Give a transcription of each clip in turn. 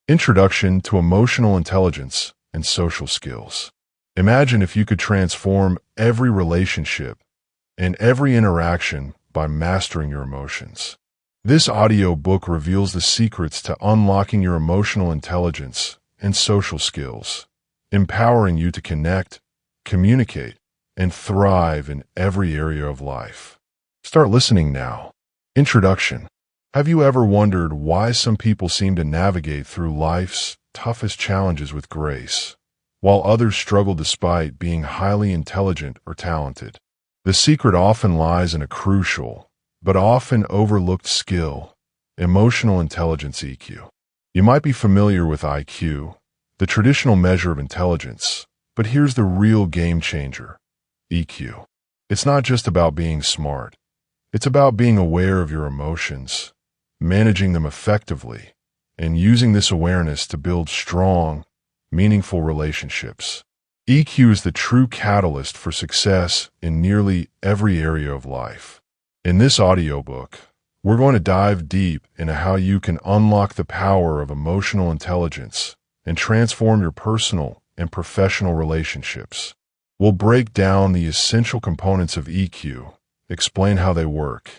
Introduction to Emotional Intelligence and Social Skills. Imagine if you could transform every relationship and every interaction by mastering your emotions. This audiobook reveals the secrets to unlocking your emotional intelligence and social skills, empowering you to connect, communicate, and thrive in every area of life. Start listening now. Introduction. Have you ever wondered why some people seem to navigate through life's toughest challenges with grace, while others struggle despite being highly intelligent or talented? The secret often lies in a crucial, but often overlooked skill: emotional intelligence (EQ). You might be familiar with IQ, the traditional measure of intelligence, but here's the real game changer: EQ. It's not just about being smart. It's about being aware of your emotions, managing them effectively, and using this awareness to build strong, meaningful relationships. EQ is the true catalyst for success in nearly every area of life. In this audiobook, we're going to dive deep into how you can unlock the power of emotional intelligence and transform your personal and professional relationships. We'll break down the essential components of EQ, explain how they work,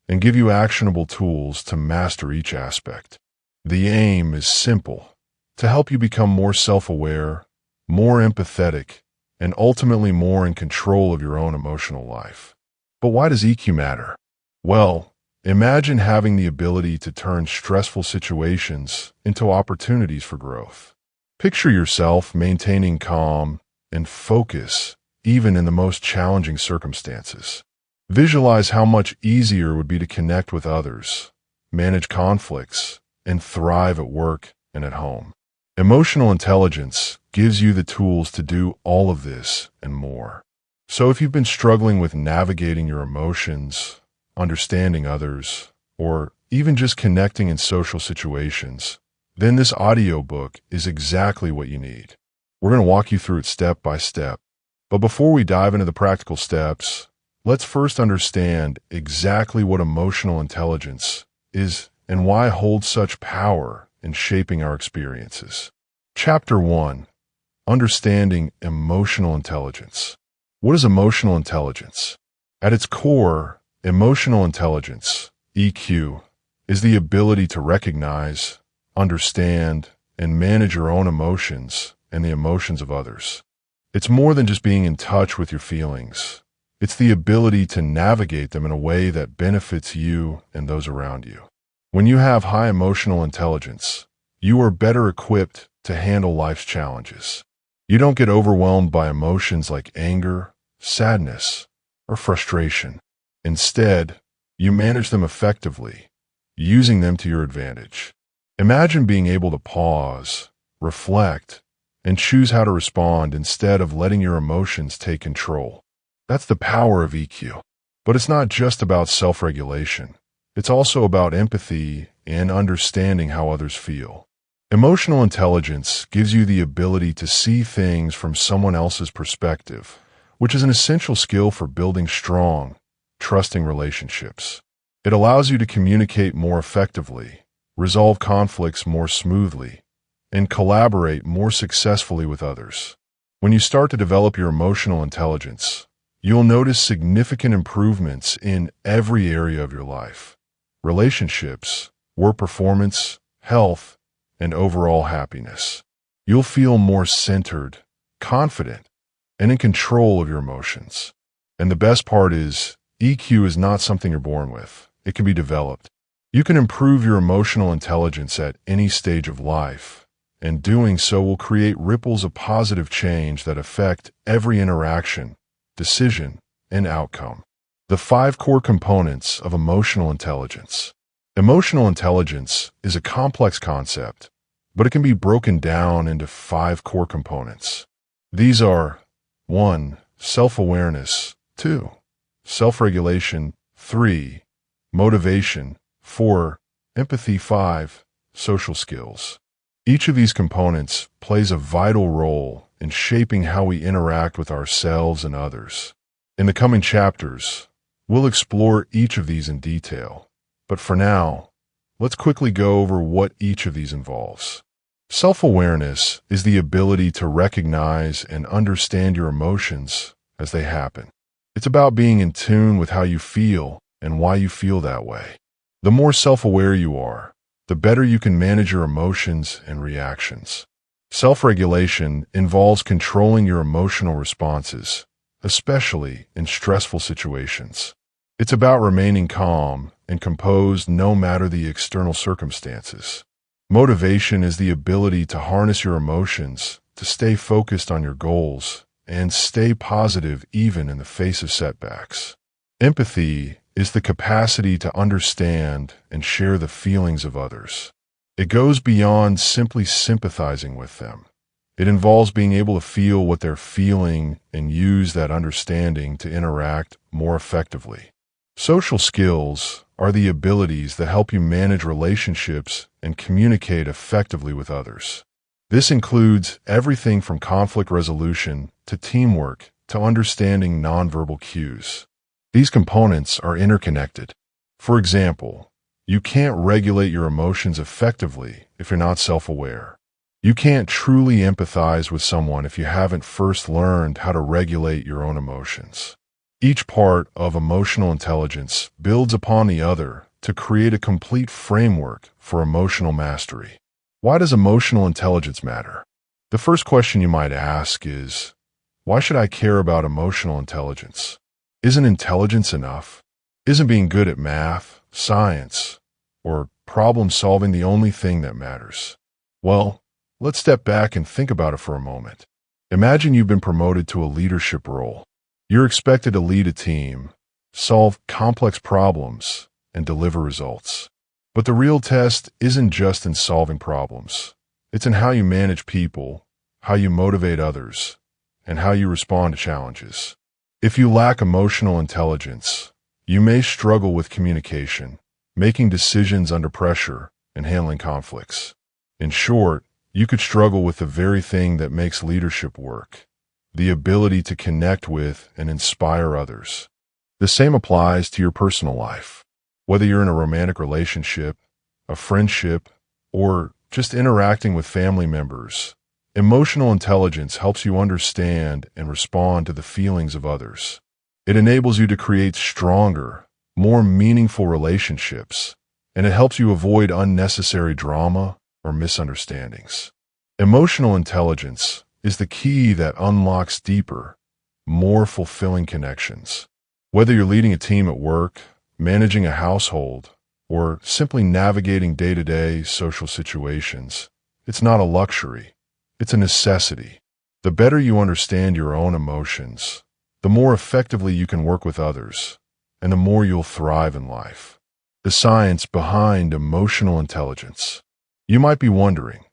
and give you actionable tools to master each aspect. The aim is simple: to help you become more self-aware, more empathetic, and ultimately more in control of your own emotional life. But why does EQ matter? Well, imagine having the ability to turn stressful situations into opportunities for growth. Picture yourself maintaining calm and focus even in the most challenging circumstances. Visualize how much easier it would be to connect with others, manage conflicts, and thrive at work and at home. Emotional intelligence gives you the tools to do all of this and more. So if you've been struggling with navigating your emotions, understanding others, or even just connecting in social situations, then this audiobook is exactly what you need. We're going to walk you through it step by step. But before we dive into the practical steps, let's first understand exactly what emotional intelligence is and why it holds such power in shaping our experiences. Chapter 1. Understanding Emotional Intelligence. What is emotional intelligence? At its core, emotional intelligence, EQ, is the ability to recognize, understand, and manage your own emotions and the emotions of others. It's more than just being in touch with your feelings. It's the ability to navigate them in a way that benefits you and those around you. When you have high emotional intelligence, you are better equipped to handle life's challenges. You don't get overwhelmed by emotions like anger, sadness, or frustration. Instead, you manage them effectively, using them to your advantage. Imagine being able to pause, reflect, and choose how to respond instead of letting your emotions take control. That's the power of EQ. But it's not just about self-regulation. It's also about empathy and understanding how others feel. Emotional intelligence gives you the ability to see things from someone else's perspective, which is an essential skill for building strong, trusting relationships. It allows you to communicate more effectively, resolve conflicts more smoothly, and collaborate more successfully with others. When you start to develop your emotional intelligence, you'll notice significant improvements in every area of your life: relationships, work performance, health, and overall happiness. You'll feel more centered, confident, and in control of your emotions. And the best part is, EQ is not something you're born with. It can be developed. You can improve your emotional intelligence at any stage of life, and doing so will create ripples of positive change that affect every interaction, decision, and outcome. The 5 core components of emotional intelligence. Emotional intelligence is a complex concept, but it can be broken down into 5 core components. These are: 1. Self-awareness. 2. Self-regulation. 3. Motivation. 4. Empathy. 5. Social skills. Each of these components plays a vital role in shaping how we interact with ourselves and others. In the coming chapters, we'll explore each of these in detail. But for now, let's quickly go over what each of these involves. Self-awareness is the ability to recognize and understand your emotions as they happen. It's about being in tune with how you feel and why you feel that way. The more self-aware you are, the better you can manage your emotions and reactions. Self-regulation involves controlling your emotional responses, especially in stressful situations. It's about remaining calm and composed no matter the external circumstances. Motivation is the ability to harness your emotions, to stay focused on your goals, and stay positive even in the face of setbacks. Empathy is the capacity to understand and share the feelings of others. It goes beyond simply sympathizing with them. It involves being able to feel what they're feeling and use that understanding to interact more effectively. Social skills are the abilities that help you manage relationships and communicate effectively with others. This includes everything from conflict resolution to teamwork to understanding nonverbal cues. These components are interconnected. For example, you can't regulate your emotions effectively if you're not self-aware. You can't truly empathize with someone if you haven't first learned how to regulate your own emotions. Each part of emotional intelligence builds upon the other to create a complete framework for emotional mastery. Why does emotional intelligence matter? The first question you might ask is, why should I care about emotional intelligence? Isn't intelligence enough? Isn't being good at math, science, or problem solving the only thing that matters? Well, let's step back and think about it for a moment. Imagine you've been promoted to a leadership role. You're expected to lead a team, solve complex problems, and deliver results. But the real test isn't just in solving problems. It's in how you manage people, how you motivate others, and how you respond to challenges. If you lack emotional intelligence, you may struggle with communication, making decisions under pressure, and handling conflicts. In short, you could struggle with the very thing that makes leadership work: the ability to connect with and inspire others. The same applies to your personal life. Whether you're in a romantic relationship, a friendship, or just interacting with family members, emotional intelligence helps you understand and respond to the feelings of others. It enables you to create stronger, more meaningful relationships, and it helps you avoid unnecessary drama or misunderstandings. Emotional intelligence is the key that unlocks deeper, more fulfilling connections. Whether you're leading a team at work, managing a household, or simply navigating day-to-day social situations, it's not a luxury, it's a necessity. The better you understand your own emotions, the more effectively you can work with others, and the more you'll thrive in life. The science behind emotional intelligence. You might be wondering,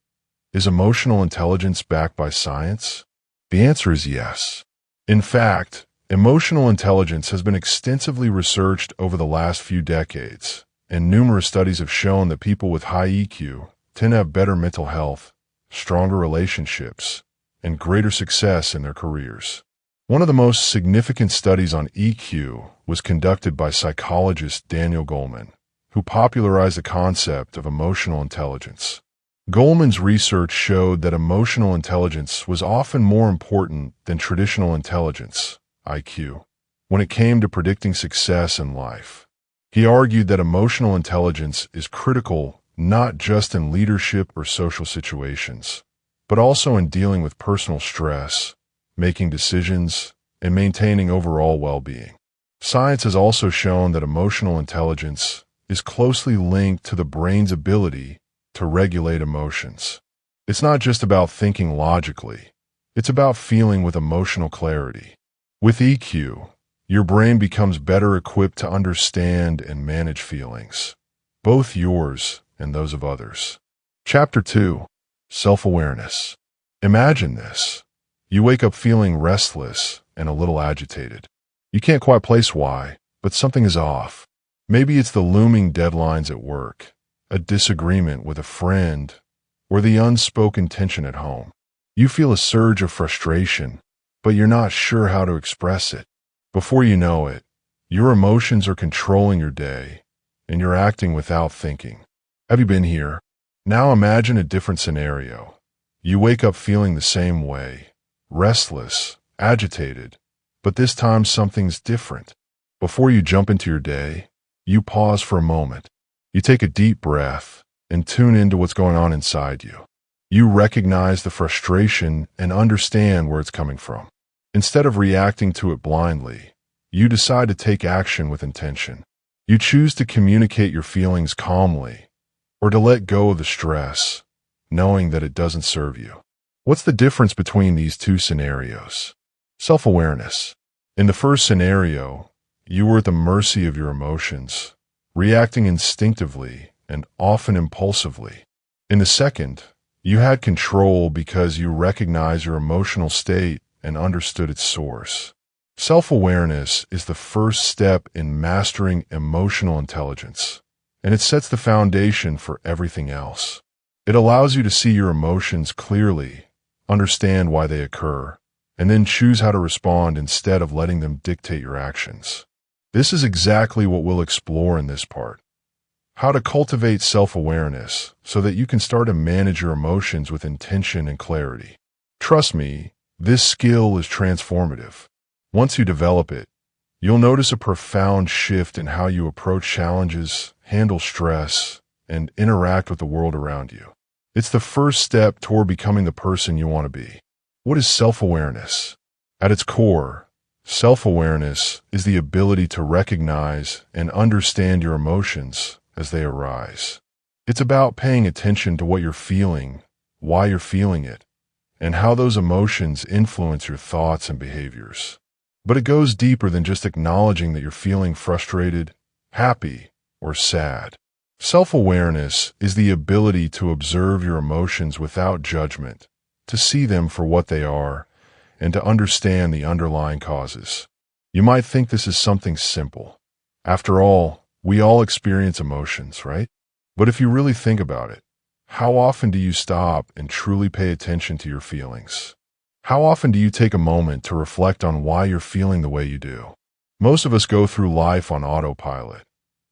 is emotional intelligence backed by science? The answer is yes. In fact, emotional intelligence has been extensively researched over the last few decades, and numerous studies have shown that people with high EQ tend to have better mental health, stronger relationships, and greater success in their careers. One of the most significant studies on EQ was conducted by psychologist Daniel Goleman, who popularized the concept of emotional intelligence. Goleman's research showed that emotional intelligence was often more important than traditional intelligence, IQ, when it came to predicting success in life. He argued that emotional intelligence is critical not just in leadership or social situations, but also in dealing with personal stress, making decisions, and maintaining overall well-being. Science has also shown that emotional intelligence is closely linked to the brain's ability to regulate emotions. It's not just about thinking logically, it's about feeling with emotional clarity. With EQ, your brain becomes better equipped to understand and manage feelings, both yours and those of others. Chapter 2. Self-awareness. Imagine this. You wake up feeling restless and a little agitated. You can't quite place why, but something is off. Maybe it's the looming deadlines at work, a disagreement with a friend, or the unspoken tension at home. You feel a surge of frustration, but you're not sure how to express it. Before you know it, your emotions are controlling your day, and you're acting without thinking. Have you been here? Now imagine a different scenario. You wake up feeling the same way, restless, agitated, but this time something's different. Before you jump into your day, you pause for a moment. You take a deep breath and tune into what's going on inside you. You recognize the frustration and understand where it's coming from. Instead of reacting to it blindly, you decide to take action with intention. You choose to communicate your feelings calmly or to let go of the stress, knowing that it doesn't serve you. What's the difference between these two scenarios? Self-awareness. In the first scenario, you were at the mercy of your emotions, reacting instinctively and often impulsively. In the second, you had control because you recognized your emotional state and understood its source. Self-awareness is the first step in mastering emotional intelligence, and it sets the foundation for everything else. It allows you to see your emotions clearly, understand why they occur, and then choose how to respond instead of letting them dictate your actions. This is exactly what we'll explore in this part. How to cultivate self-awareness so that you can start to manage your emotions with intention and clarity. Trust me, this skill is transformative. Once you develop it, you'll notice a profound shift in how you approach challenges, handle stress, and interact with the world around you. It's the first step toward becoming the person you want to be. What is self-awareness? At its core, self-awareness is the ability to recognize and understand your emotions as they arise. It's about paying attention to what you're feeling, why you're feeling it, and how those emotions influence your thoughts and behaviors. But it goes deeper than just acknowledging that you're feeling frustrated, happy, or sad. Self-awareness is the ability to observe your emotions without judgment, to see them for what they are, and to understand the underlying causes. You might think this is something simple. After all, we all experience emotions, right? But if you really think about it, how often do you stop and truly pay attention to your feelings? How often do you take a moment to reflect on why you're feeling the way you do? Most of us go through life on autopilot,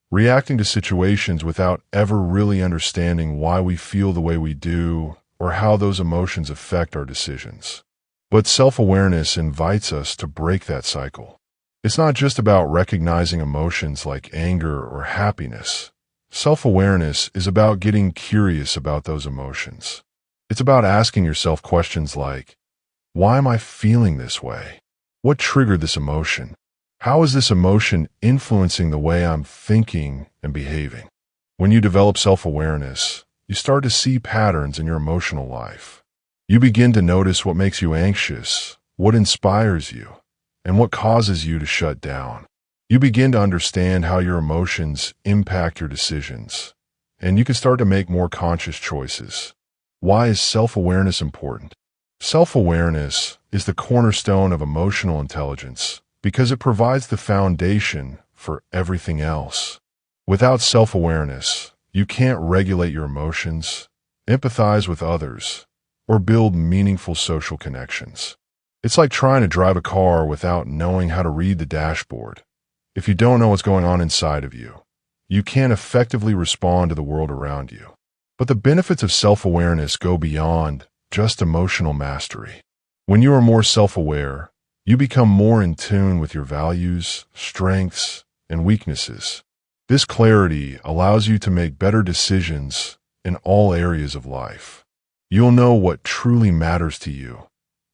reacting to situations without ever really understanding why we feel the way we do or how those emotions affect our decisions. But self-awareness invites us to break that cycle. It's not just about recognizing emotions like anger or happiness. Self-awareness is about getting curious about those emotions. It's about asking yourself questions like, why am I feeling this way? What triggered this emotion? How is this emotion influencing the way I'm thinking and behaving? When you develop self-awareness, you start to see patterns in your emotional life. You begin to notice what makes you anxious, what inspires you, and what causes you to shut down. You begin to understand how your emotions impact your decisions, and you can start to make more conscious choices. Why is self-awareness important? Self-awareness is the cornerstone of emotional intelligence because it provides the foundation for everything else. Without self-awareness, you can't regulate your emotions, empathize with others, or build meaningful social connections. It's like trying to drive a car without knowing how to read the dashboard. If you don't know what's going on inside of you, you can't effectively respond to the world around you. But the benefits of self-awareness go beyond just emotional mastery. When you are more self-aware, you become more in tune with your values, strengths, and weaknesses. This clarity allows you to make better decisions in all areas of life. You'll know what truly matters to you,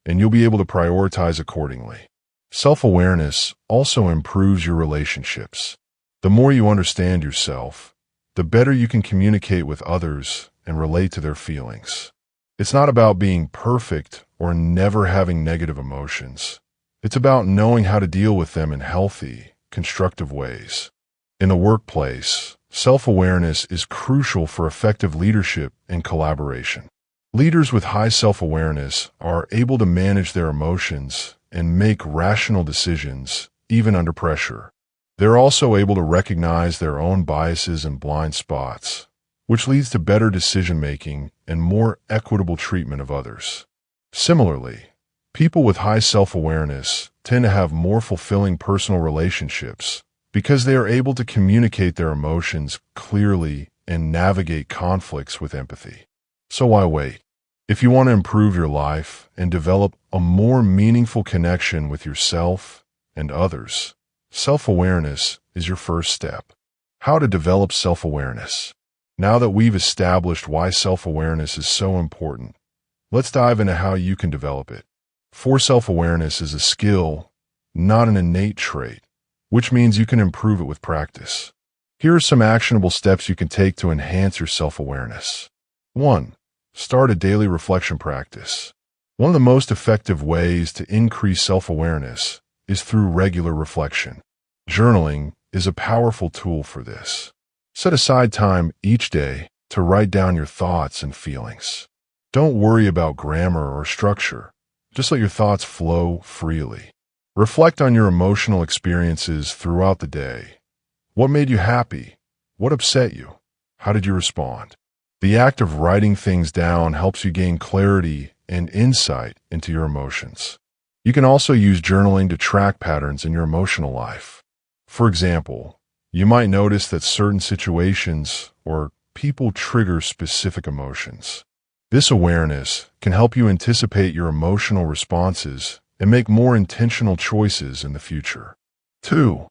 and you'll be able to prioritize accordingly. Self-awareness also improves your relationships. The more you understand yourself, the better you can communicate with others and relate to their feelings. It's not about being perfect or never having negative emotions. It's about knowing how to deal with them in healthy, constructive ways. In the workplace, self-awareness is crucial for effective leadership and collaboration. Leaders with high self-awareness are able to manage their emotions and make rational decisions, even under pressure. They're also able to recognize their own biases and blind spots, which leads to better decision-making and more equitable treatment of others. Similarly, people with high self-awareness tend to have more fulfilling personal relationships because they are able to communicate their emotions clearly and navigate conflicts with empathy. So why wait? If you want to improve your life and develop a more meaningful connection with yourself and others, self-awareness is your first step. How to develop self-awareness. Now that we've established why self-awareness is so important, let's dive into how you can develop it. For self-awareness is a skill, not an innate trait, which means you can improve it with practice. Here are some actionable steps you can take to enhance your self-awareness. 1. Start a daily reflection practice. One of the most effective ways to increase self-awareness is through regular reflection. Journaling is a powerful tool for this. Set aside time each day to write down your thoughts and feelings. Don't worry about grammar or structure. Just let your thoughts flow freely. Reflect on your emotional experiences throughout the day. What made you happy? What upset you? How did you respond? The act of writing things down helps you gain clarity and insight into your emotions. You can also use journaling to track patterns in your emotional life. For example, you might notice that certain situations or people trigger specific emotions. This awareness can help you anticipate your emotional responses and make more intentional choices in the future. 2.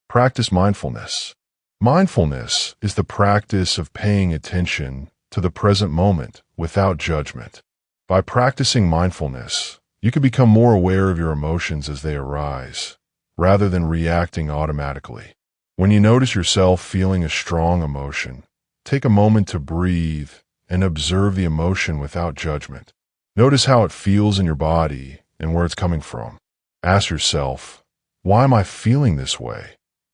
Practice mindfulness. Mindfulness is the practice of paying attention to the present moment without judgment. By practicing mindfulness, you can become more aware of your emotions as they arise, rather than reacting automatically. When you notice yourself feeling a strong emotion, take a moment to breathe and observe the emotion without judgment. Notice how it feels in your body and where it's coming from. Ask yourself, why am I feeling this way?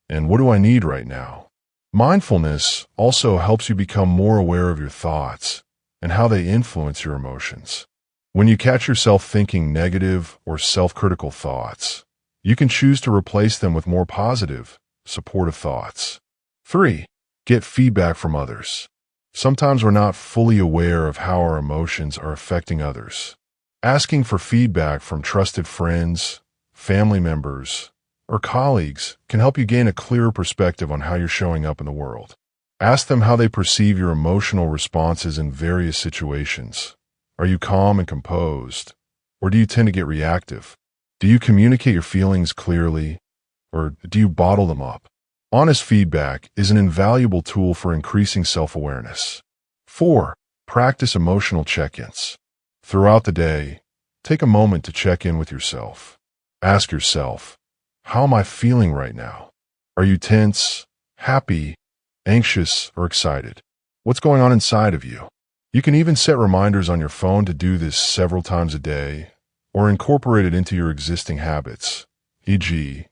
And what do I need right now? Mindfulness also helps you become more aware of your thoughts and how they influence your emotions. When you catch yourself thinking negative or self-critical thoughts, you can choose to replace them with more positive, supportive thoughts. 3. Get feedback from others. Sometimes we're not fully aware of how our emotions are affecting others. Asking for feedback from trusted friends, family members, or colleagues can help you gain a clearer perspective on how you're showing up in the world. Ask them how they perceive your emotional responses in various situations. Are you calm and composed, or do you tend to get reactive? Do you communicate your feelings clearly, or do you bottle them up? Honest feedback is an invaluable tool for increasing self-awareness. 4. Practice emotional check-ins. Throughout the day, take a moment to check in with yourself. Ask yourself, how am I feeling right now? Are you tense, happy, anxious, or excited? What's going on inside of you? You can even set reminders on your phone to do this several times a day, or incorporate it into your existing habits, e.g.,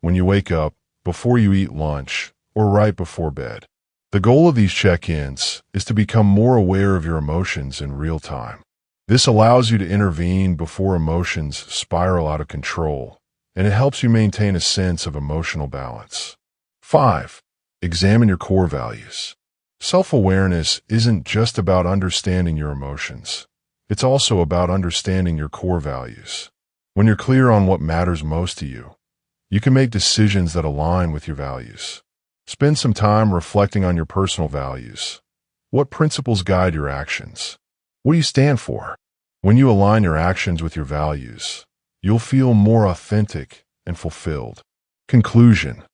when you wake up, before you eat lunch, or right before bed. The goal of these check-ins is to become more aware of your emotions in real time. This allows you to intervene before emotions spiral out of control, and it helps you maintain a sense of emotional balance. 5. Examine your core values. Self-awareness isn't just about understanding your emotions. It's also about understanding your core values. When you're clear on what matters most to you, you can make decisions that align with your values. Spend some time reflecting on your personal values. What principles guide your actions? What do you stand for? When you align your actions with your values, you'll feel more authentic and fulfilled. Conclusion: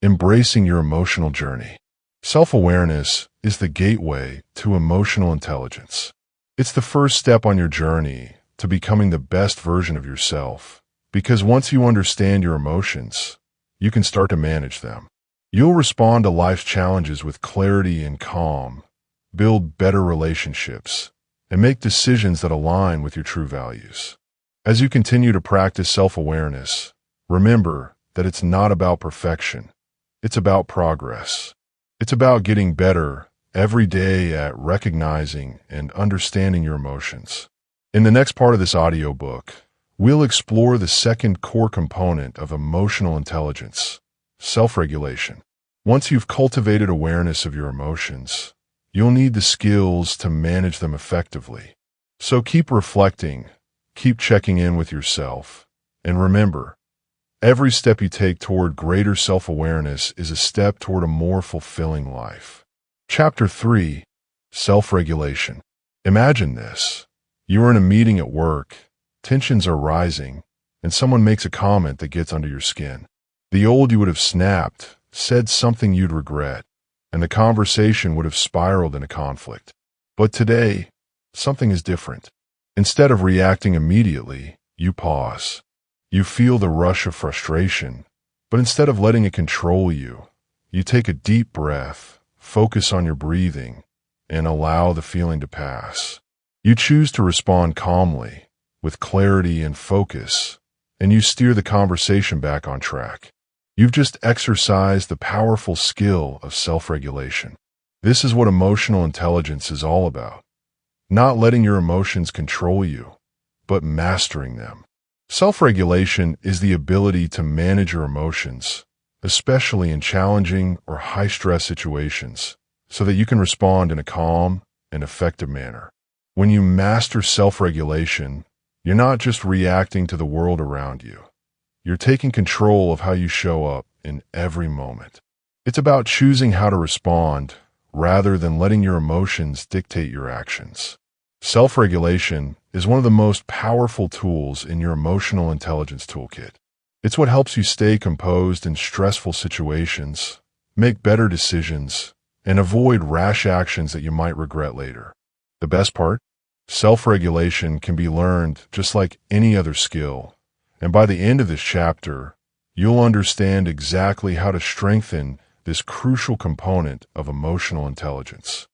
embracing your emotional journey. Self-awareness is the gateway to emotional intelligence. It's the first step on your journey to becoming the best version of yourself, because once you understand your emotions, you can start to manage them. You'll respond to life's challenges with clarity and calm, build better relationships, and make decisions that align with your true values. As you continue to practice self-awareness, remember that it's not about perfection. It's about progress. It's about getting better every day at recognizing and understanding your emotions. In the next part of this audiobook, we'll explore the second core component of emotional intelligence, self-regulation. Once you've cultivated awareness of your emotions, you'll need the skills to manage them effectively. So keep reflecting, keep checking in with yourself, and remember, every step you take toward greater self-awareness is a step toward a more fulfilling life. Chapter 3. Self-Regulation. Imagine this. You are in a meeting at work, tensions are rising, and someone makes a comment that gets under your skin. The old you would have snapped, said something you'd regret, and the conversation would have spiraled into conflict. But today, something is different. Instead of reacting immediately, you pause. You feel the rush of frustration, but instead of letting it control you, you take a deep breath, focus on your breathing, and allow the feeling to pass. You choose to respond calmly, with clarity and focus, and you steer the conversation back on track. You've just exercised the powerful skill of self-regulation. This is what emotional intelligence is all about. Not letting your emotions control you, but mastering them. Self-regulation is the ability to manage your emotions, especially in challenging or high-stress situations, so that you can respond in a calm and effective manner. When you master self-regulation, you're not just reacting to the world around you. You're taking control of how you show up in every moment. It's about choosing how to respond rather than letting your emotions dictate your actions. Self-regulation is one of the most powerful tools in your emotional intelligence toolkit. It's what helps you stay composed in stressful situations, make better decisions, and avoid rash actions that you might regret later. The best part? Self-regulation can be learned just like any other skill, and by the end of this chapter, you'll understand exactly how to strengthen this crucial component of emotional intelligence.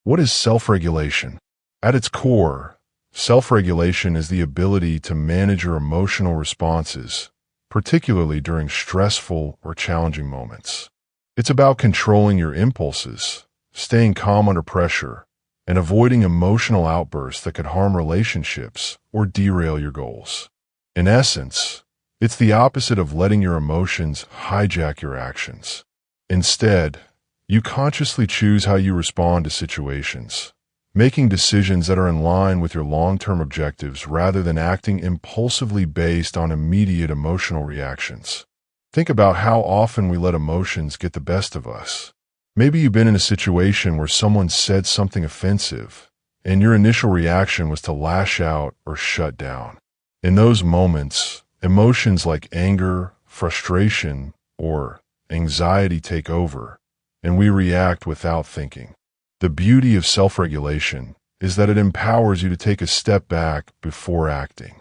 What is self-regulation? At its core, self-regulation is the ability to manage your emotional responses, particularly during stressful or challenging moments. It's about controlling your impulses, staying calm under pressure, and avoiding emotional outbursts that could harm relationships or derail your goals. In essence, it's the opposite of letting your emotions hijack your actions. Instead, you consciously choose how you respond to situations, making decisions that are in line with your long-term objectives rather than acting impulsively based on immediate emotional reactions. Think about how often we let emotions get the best of us. Maybe you've been in a situation where someone said something offensive, and your initial reaction was to lash out or shut down. In those moments, emotions like anger, frustration, or anxiety take over, and we react without thinking. The beauty of self-regulation is that it empowers you to take a step back before acting.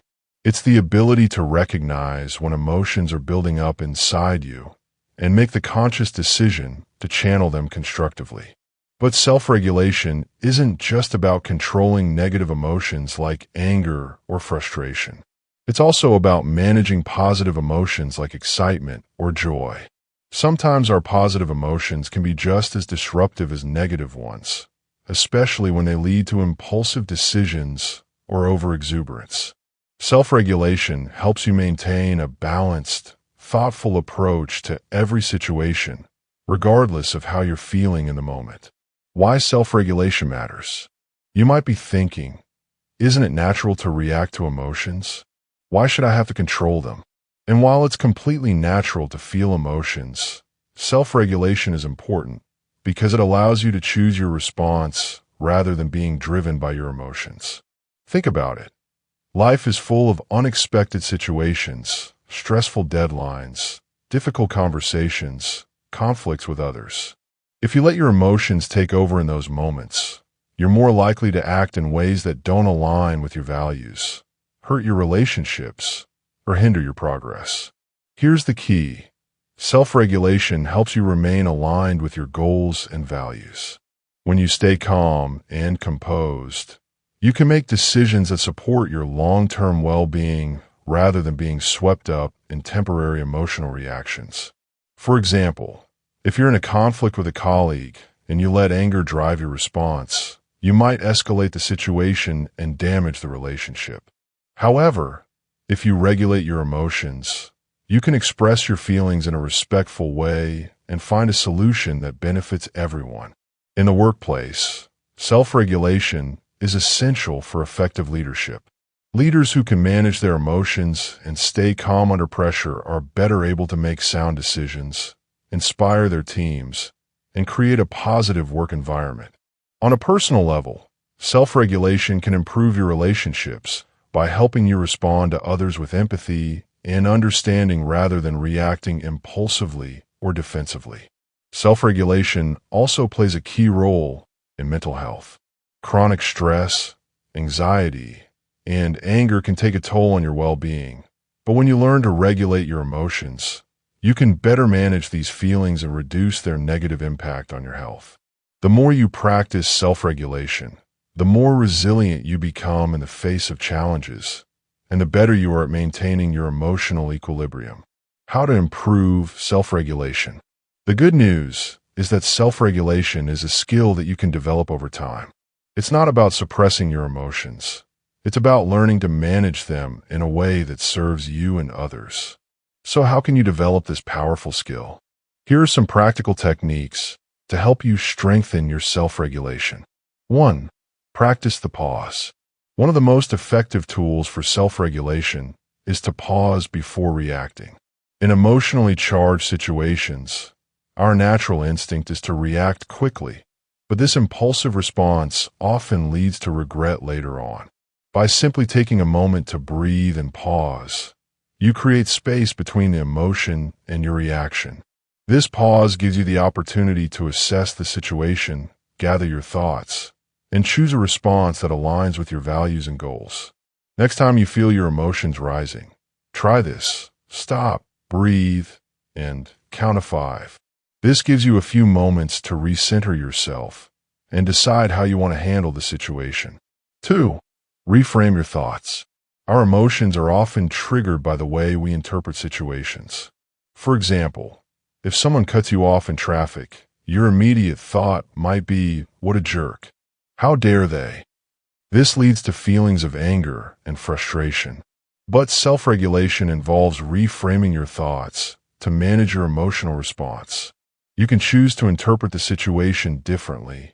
It's the ability to recognize when emotions are building up inside you and make the conscious decision to channel them constructively. But self-regulation isn't just about controlling negative emotions like anger or frustration. It's also about managing positive emotions like excitement or joy. Sometimes our positive emotions can be just as disruptive as negative ones, especially when they lead to impulsive decisions or overexuberance. Self-regulation helps you maintain a balanced, thoughtful approach to every situation, regardless of how you're feeling in the moment. Why self-regulation matters? You might be thinking, isn't it natural to react to emotions? Why should I have to control them? And while it's completely natural to feel emotions, self-regulation is important because it allows you to choose your response rather than being driven by your emotions. Think about it. Life is full of unexpected situations, stressful deadlines, difficult conversations, conflicts with others. If you let your emotions take over in those moments, you're more likely to act in ways that don't align with your values, hurt your relationships, or hinder your progress. Here's the key. Self-regulation helps you remain aligned with your goals and values. When you stay calm and composed, you can make decisions that support your long-term well-being rather than being swept up in temporary emotional reactions. For example, if you're in a conflict with a colleague and you let anger drive your response, you might escalate the situation and damage the relationship. However, if you regulate your emotions, you can express your feelings in a respectful way and find a solution that benefits everyone. In the workplace, self-regulation is essential for effective leadership. Leaders who can manage their emotions and stay calm under pressure are better able to make sound decisions, inspire their teams, and create a positive work environment. On a personal level, self-regulation can improve your relationships by helping you respond to others with empathy and understanding rather than reacting impulsively or defensively. Self-regulation also plays a key role in mental health. Chronic stress, anxiety, and anger can take a toll on your well-being. But when you learn to regulate your emotions, you can better manage these feelings and reduce their negative impact on your health. The more you practice self-regulation, the more resilient you become in the face of challenges, and the better you are at maintaining your emotional equilibrium. How to improve self-regulation? The good news is that self-regulation is a skill that you can develop over time. It's not about suppressing your emotions. It's about learning to manage them in a way that serves you and others. So how can you develop this powerful skill? Here are some practical techniques to help you strengthen your self-regulation. 1. Practice the pause. One of the most effective tools for self-regulation is to pause before reacting. In emotionally charged situations, our natural instinct is to react quickly, but this impulsive response often leads to regret later on. By simply taking a moment to breathe and pause, you create space between the emotion and your reaction. This pause gives you the opportunity to assess the situation, gather your thoughts, and choose a response that aligns with your values and goals. Next time you feel your emotions rising, try this. Stop, breathe, and count to 5. This gives you a few moments to recenter yourself and decide how you want to handle the situation. 2. Reframe your thoughts. Our emotions are often triggered by the way we interpret situations. For example, if someone cuts you off in traffic, your immediate thought might be, "What a jerk. How dare they?" This leads to feelings of anger and frustration. But self-regulation involves reframing your thoughts to manage your emotional response. You can choose to interpret the situation differently.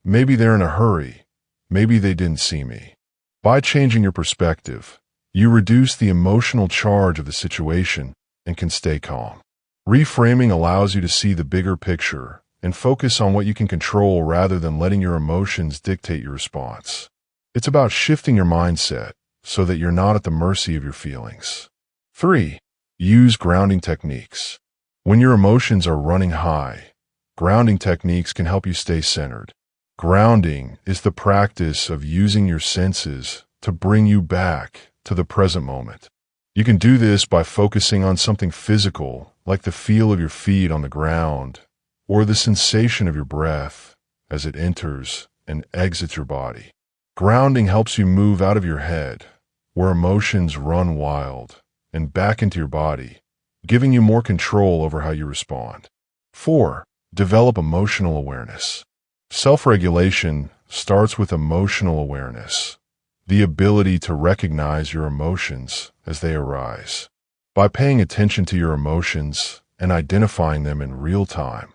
Maybe they're in a hurry. Maybe they didn't see me. By changing your perspective, you reduce the emotional charge of the situation and can stay calm. Reframing allows you to see the bigger picture and focus on what you can control rather than letting your emotions dictate your response. It's about shifting your mindset so that you're not at the mercy of your feelings. 3. Use grounding techniques. When your emotions are running high, grounding techniques can help you stay centered. Grounding is the practice of using your senses to bring you back to the present moment. You can do this by focusing on something physical, like the feel of your feet on the ground, or the sensation of your breath as it enters and exits your body. Grounding helps you move out of your head, where emotions run wild, and back into your body, giving you more control over how you respond. 4. Develop emotional awareness. Self-regulation starts with emotional awareness, the ability to recognize your emotions as they arise. By paying attention to your emotions and identifying them in real time,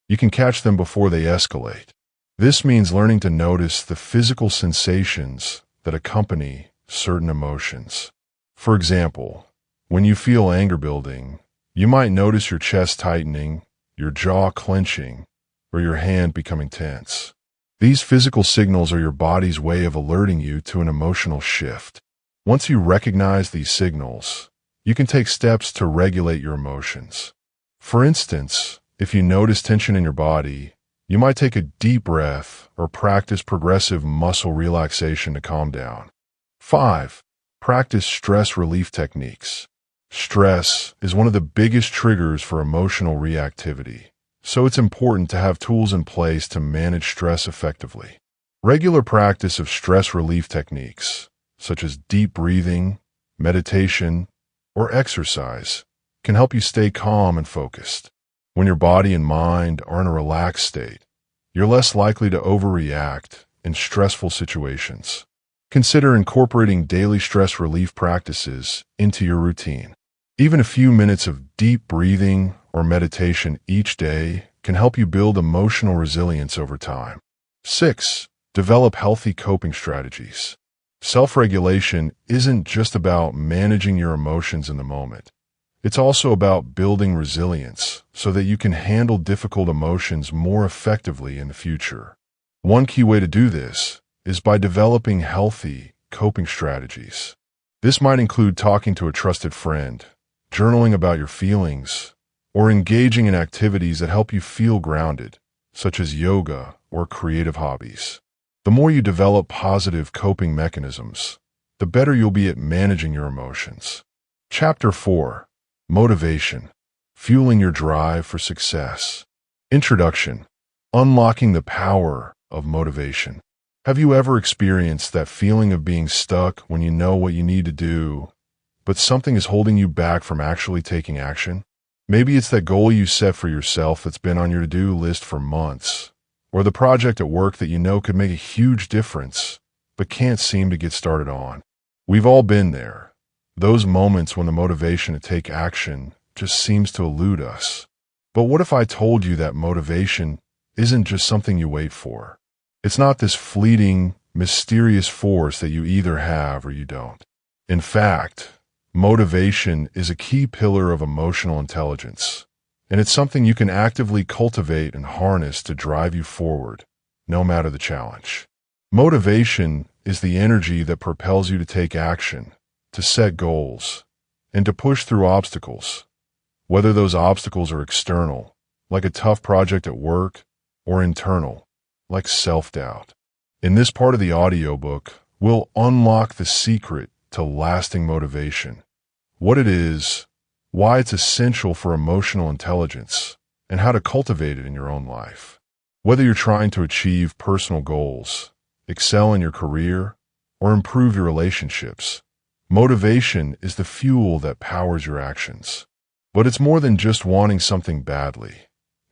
you can catch them before they escalate. This means learning to notice the physical sensations that accompany certain emotions. For example, when you feel anger building, you might notice your chest tightening, your jaw clenching, or your hand becoming tense. These physical signals are your body's way of alerting you to an emotional shift. Once you recognize these signals, you can take steps to regulate your emotions. For instance, if you notice tension in your body, you might take a deep breath or practice progressive muscle relaxation to calm down. 5. Practice stress relief techniques. Stress is one of the biggest triggers for emotional reactivity, so it's important to have tools in place to manage stress effectively. Regular practice of stress relief techniques, such as deep breathing, meditation, or exercise, can help you stay calm and focused. When your body and mind are in a relaxed state, you're less likely to overreact in stressful situations. Consider incorporating daily stress relief practices into your routine. Even a few minutes of deep breathing or meditation each day can help you build emotional resilience over time. 6. Develop healthy coping strategies. Self-regulation isn't just about managing your emotions in the moment. It's also about building resilience so that you can handle difficult emotions more effectively in the future. One key way to do this is by developing healthy coping strategies. This might include talking to a trusted friend, journaling about your feelings, or engaging in activities that help you feel grounded, such as yoga or creative hobbies. The more you develop positive coping mechanisms, the better you'll be at managing your emotions. Chapter 4. Motivation. Fueling your drive for success. Introduction. Unlocking the power of motivation. Have you ever experienced that feeling of being stuck when you know what you need to do, but something is holding you back from actually taking action? Maybe it's that goal you set for yourself that's been on your to-do list for months, or the project at work that you know could make a huge difference, but can't seem to get started on. We've all been there. Those moments when the motivation to take action just seems to elude us. But what if I told you that motivation isn't just something you wait for? It's not this fleeting, mysterious force that you either have or you don't. In fact, motivation is a key pillar of emotional intelligence, and it's something you can actively cultivate and harness to drive you forward, no matter the challenge. Motivation is the energy that propels you to take action, to set goals, and to push through obstacles, whether those obstacles are external, like a tough project at work, or internal, like self-doubt. In this part of the audiobook, we'll unlock the secret to lasting motivation, what it is, why it's essential for emotional intelligence, and how to cultivate it in your own life. Whether you're trying to achieve personal goals, excel in your career, or improve your relationships, motivation is the fuel that powers your actions. But it's more than just wanting something badly.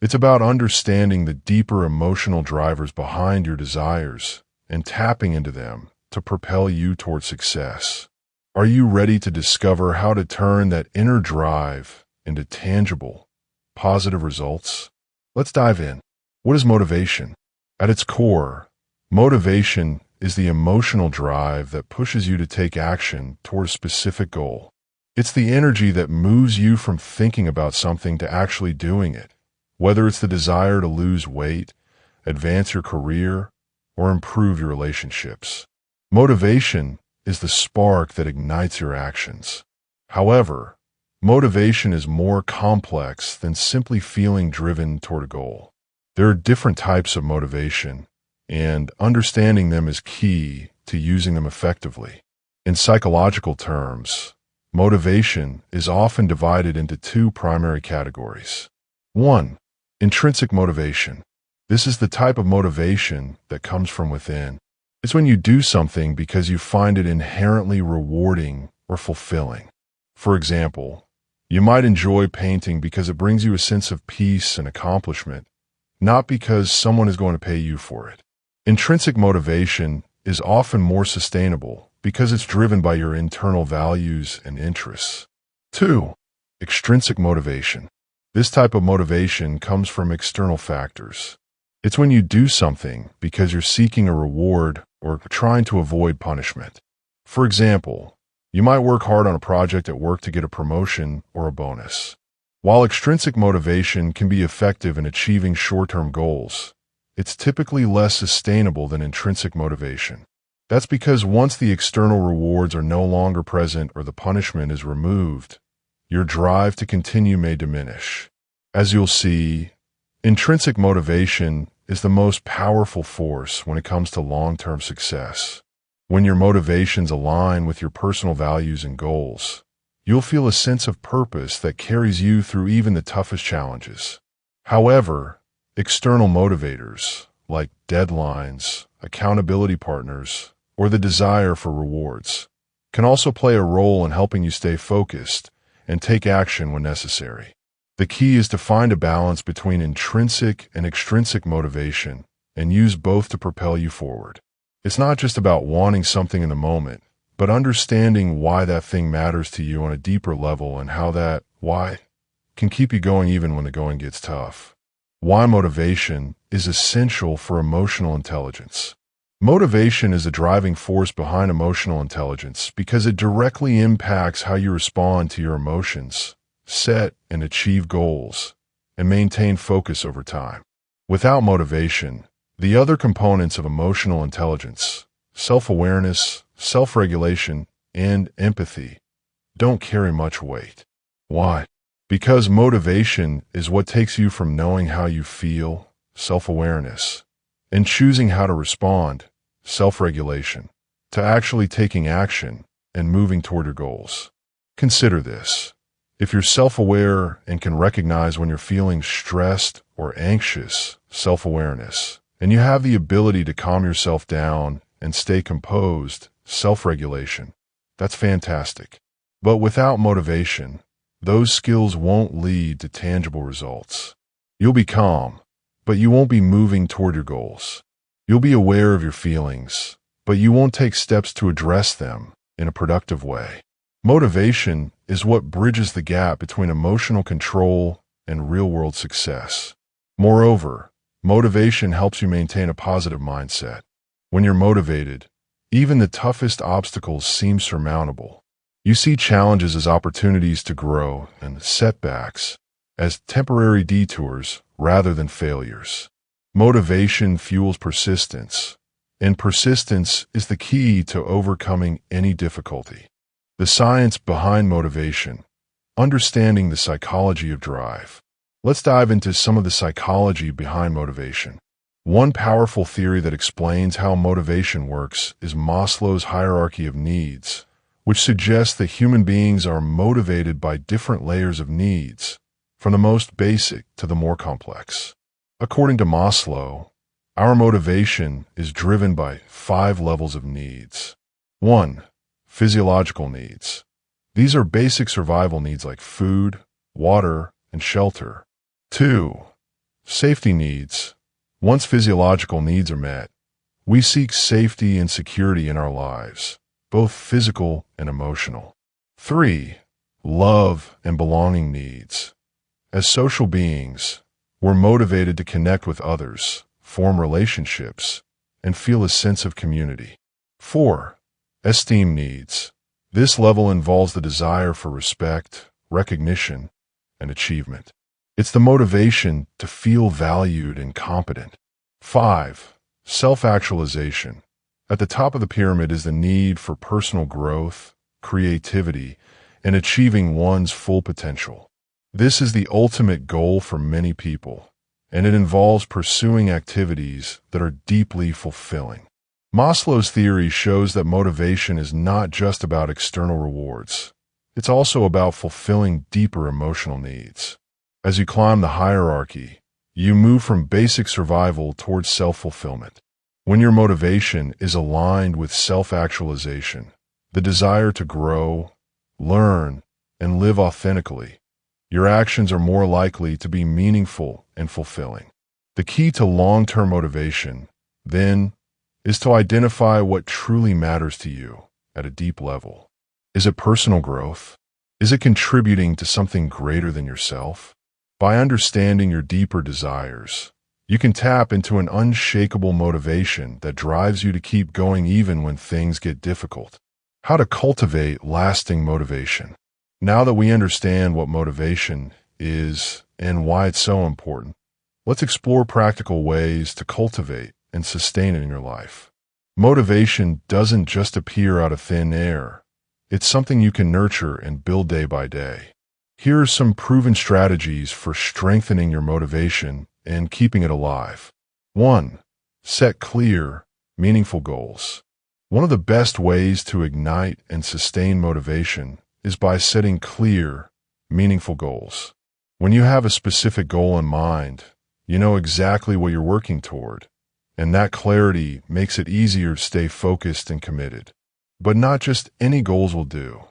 It's about understanding the deeper emotional drivers behind your desires and tapping into them to propel you toward success. Are you ready to discover how to turn that inner drive into tangible, positive results? Let's dive in. What is motivation? At its core, motivation is the emotional drive that pushes you to take action toward a specific goal. It's the energy that moves you from thinking about something to actually doing it. Whether it's the desire to lose weight, advance your career, or improve your relationships. Motivation is the spark that ignites your actions. However, motivation is more complex than simply feeling driven toward a goal. There are different types of motivation, and understanding them is key to using them effectively. In psychological terms, motivation is often divided into two primary categories. 1. Intrinsic motivation. This is the type of motivation that comes from within. It's when you do something because you find it inherently rewarding or fulfilling. For example, you might enjoy painting because it brings you a sense of peace and accomplishment, not because someone is going to pay you for it. Intrinsic motivation is often more sustainable because it's driven by your internal values and interests. 2. Extrinsic motivation. This type of motivation comes from external factors. It's when you do something because you're seeking a reward or trying to avoid punishment. For example, you might work hard on a project at work to get a promotion or a bonus. While extrinsic motivation can be effective in achieving short-term goals, it's typically less sustainable than intrinsic motivation. That's because once the external rewards are no longer present or the punishment is removed, your drive to continue may diminish. As you'll see, intrinsic motivation is the most powerful force when it comes to long-term success. When your motivations align with your personal values and goals, you'll feel a sense of purpose that carries you through even the toughest challenges. However, external motivators, like deadlines, accountability partners, or the desire for rewards, can also play a role in helping you stay focused and take action when necessary. The key is to find a balance between intrinsic and extrinsic motivation and use both to propel you forward. It's not just about wanting something in the moment, but understanding why that thing matters to you on a deeper level and how that why can keep you going even when the going gets tough. Why motivation is essential for emotional intelligence. Motivation is a driving force behind emotional intelligence because it directly impacts how you respond to your emotions set and achieve goals, and maintain focus over time. Without motivation, the other components of emotional intelligence, self-awareness, self-regulation, and empathy, don't carry much weight. Why? Because motivation is what takes you from knowing how you feel, self-awareness, and choosing how to respond, self-regulation, to actually taking action and moving toward your goals. Consider this. If you're self-aware and can recognize when you're feeling stressed or anxious, self-awareness, and you have the ability to calm yourself down and stay composed, self-regulation, that's fantastic. But without motivation, those skills won't lead to tangible results. You'll be calm, but you won't be moving toward your goals. You'll be aware of your feelings, but you won't take steps to address them in a productive way. Motivation is what bridges the gap between emotional control and real-world success. Moreover, motivation helps you maintain a positive mindset. When you're motivated, even the toughest obstacles seem surmountable. You see challenges as opportunities to grow and setbacks as temporary detours rather than failures. Motivation fuels persistence, and persistence is the key to overcoming any difficulty. The science behind motivation, understanding the psychology of drive. Let's dive into some of the psychology behind motivation. One powerful theory that explains how motivation works is Maslow's hierarchy of needs, which suggests that human beings are motivated by different layers of needs, from the most basic to the more complex. According to Maslow, our motivation is driven by 5 levels of needs. 1. Physiological needs. These are basic survival needs like food, water, and shelter. 2. Safety needs. Once physiological needs are met, we seek safety and security in our lives, both physical and emotional. 3. Love and belonging needs. As social beings, we're motivated to connect with others, form relationships, and feel a sense of community. 4. Esteem needs. This level involves the desire for respect, recognition, and achievement. It's the motivation to feel valued and competent. 5. Self-actualization. At the top of the pyramid is the need for personal growth, creativity, and achieving one's full potential. This is the ultimate goal for many people, and it involves pursuing activities that are deeply fulfilling. Maslow's theory shows that motivation is not just about external rewards. It's also about fulfilling deeper emotional needs. As you climb the hierarchy, you move from basic survival towards self-fulfillment. When your motivation is aligned with self-actualization, the desire to grow, learn, and live authentically, your actions are more likely to be meaningful and fulfilling. The key to long-term motivation, then, is to identify what truly matters to you at a deep level. Is it personal growth? Is it contributing to something greater than yourself? By understanding your deeper desires, you can tap into an unshakable motivation that drives you to keep going even when things get difficult. How to cultivate lasting motivation. Now that we understand what motivation is and why it's so important, let's explore practical ways to cultivate and sustain it in your life. Motivation doesn't just appear out of thin air. It's something you can nurture and build day by day. Here are some proven strategies for strengthening your motivation and keeping it alive. 1. Set clear, meaningful goals. One of the best ways to ignite and sustain motivation is by setting clear, meaningful goals. When you have a specific goal in mind, you know exactly what you're working toward, and that clarity makes it easier to stay focused and committed. But not just any goals will do.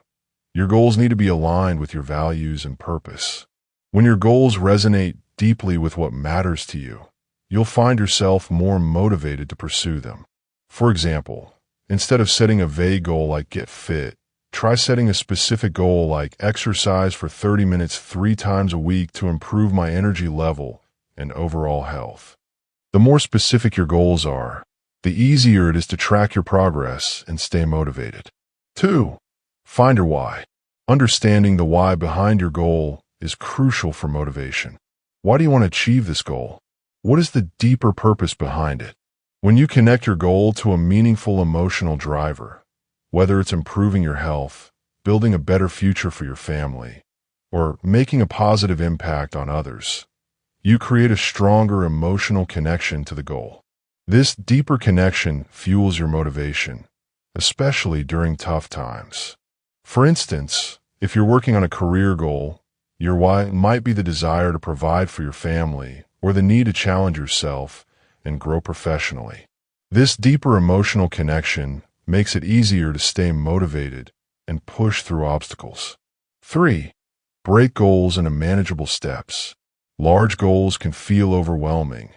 Your goals need to be aligned with your values and purpose. When your goals resonate deeply with what matters to you, you'll find yourself more motivated to pursue them. For example, instead of setting a vague goal like get fit, try setting a specific goal like exercise for 30 minutes 3 times a week to improve my energy level and overall health. The more specific your goals are, the easier it is to track your progress and stay motivated. 2. Find your why. Understanding the why behind your goal is crucial for motivation. Why do you want to achieve this goal? What is the deeper purpose behind it? When you connect your goal to a meaningful emotional driver, whether it's improving your health, building a better future for your family, or making a positive impact on others, you create a stronger emotional connection to the goal. This deeper connection fuels your motivation, especially during tough times. For instance, if you're working on a career goal, your why might be the desire to provide for your family or the need to challenge yourself and grow professionally. This deeper emotional connection makes it easier to stay motivated and push through obstacles. 3. Break goals into manageable steps. Large goals can feel overwhelming,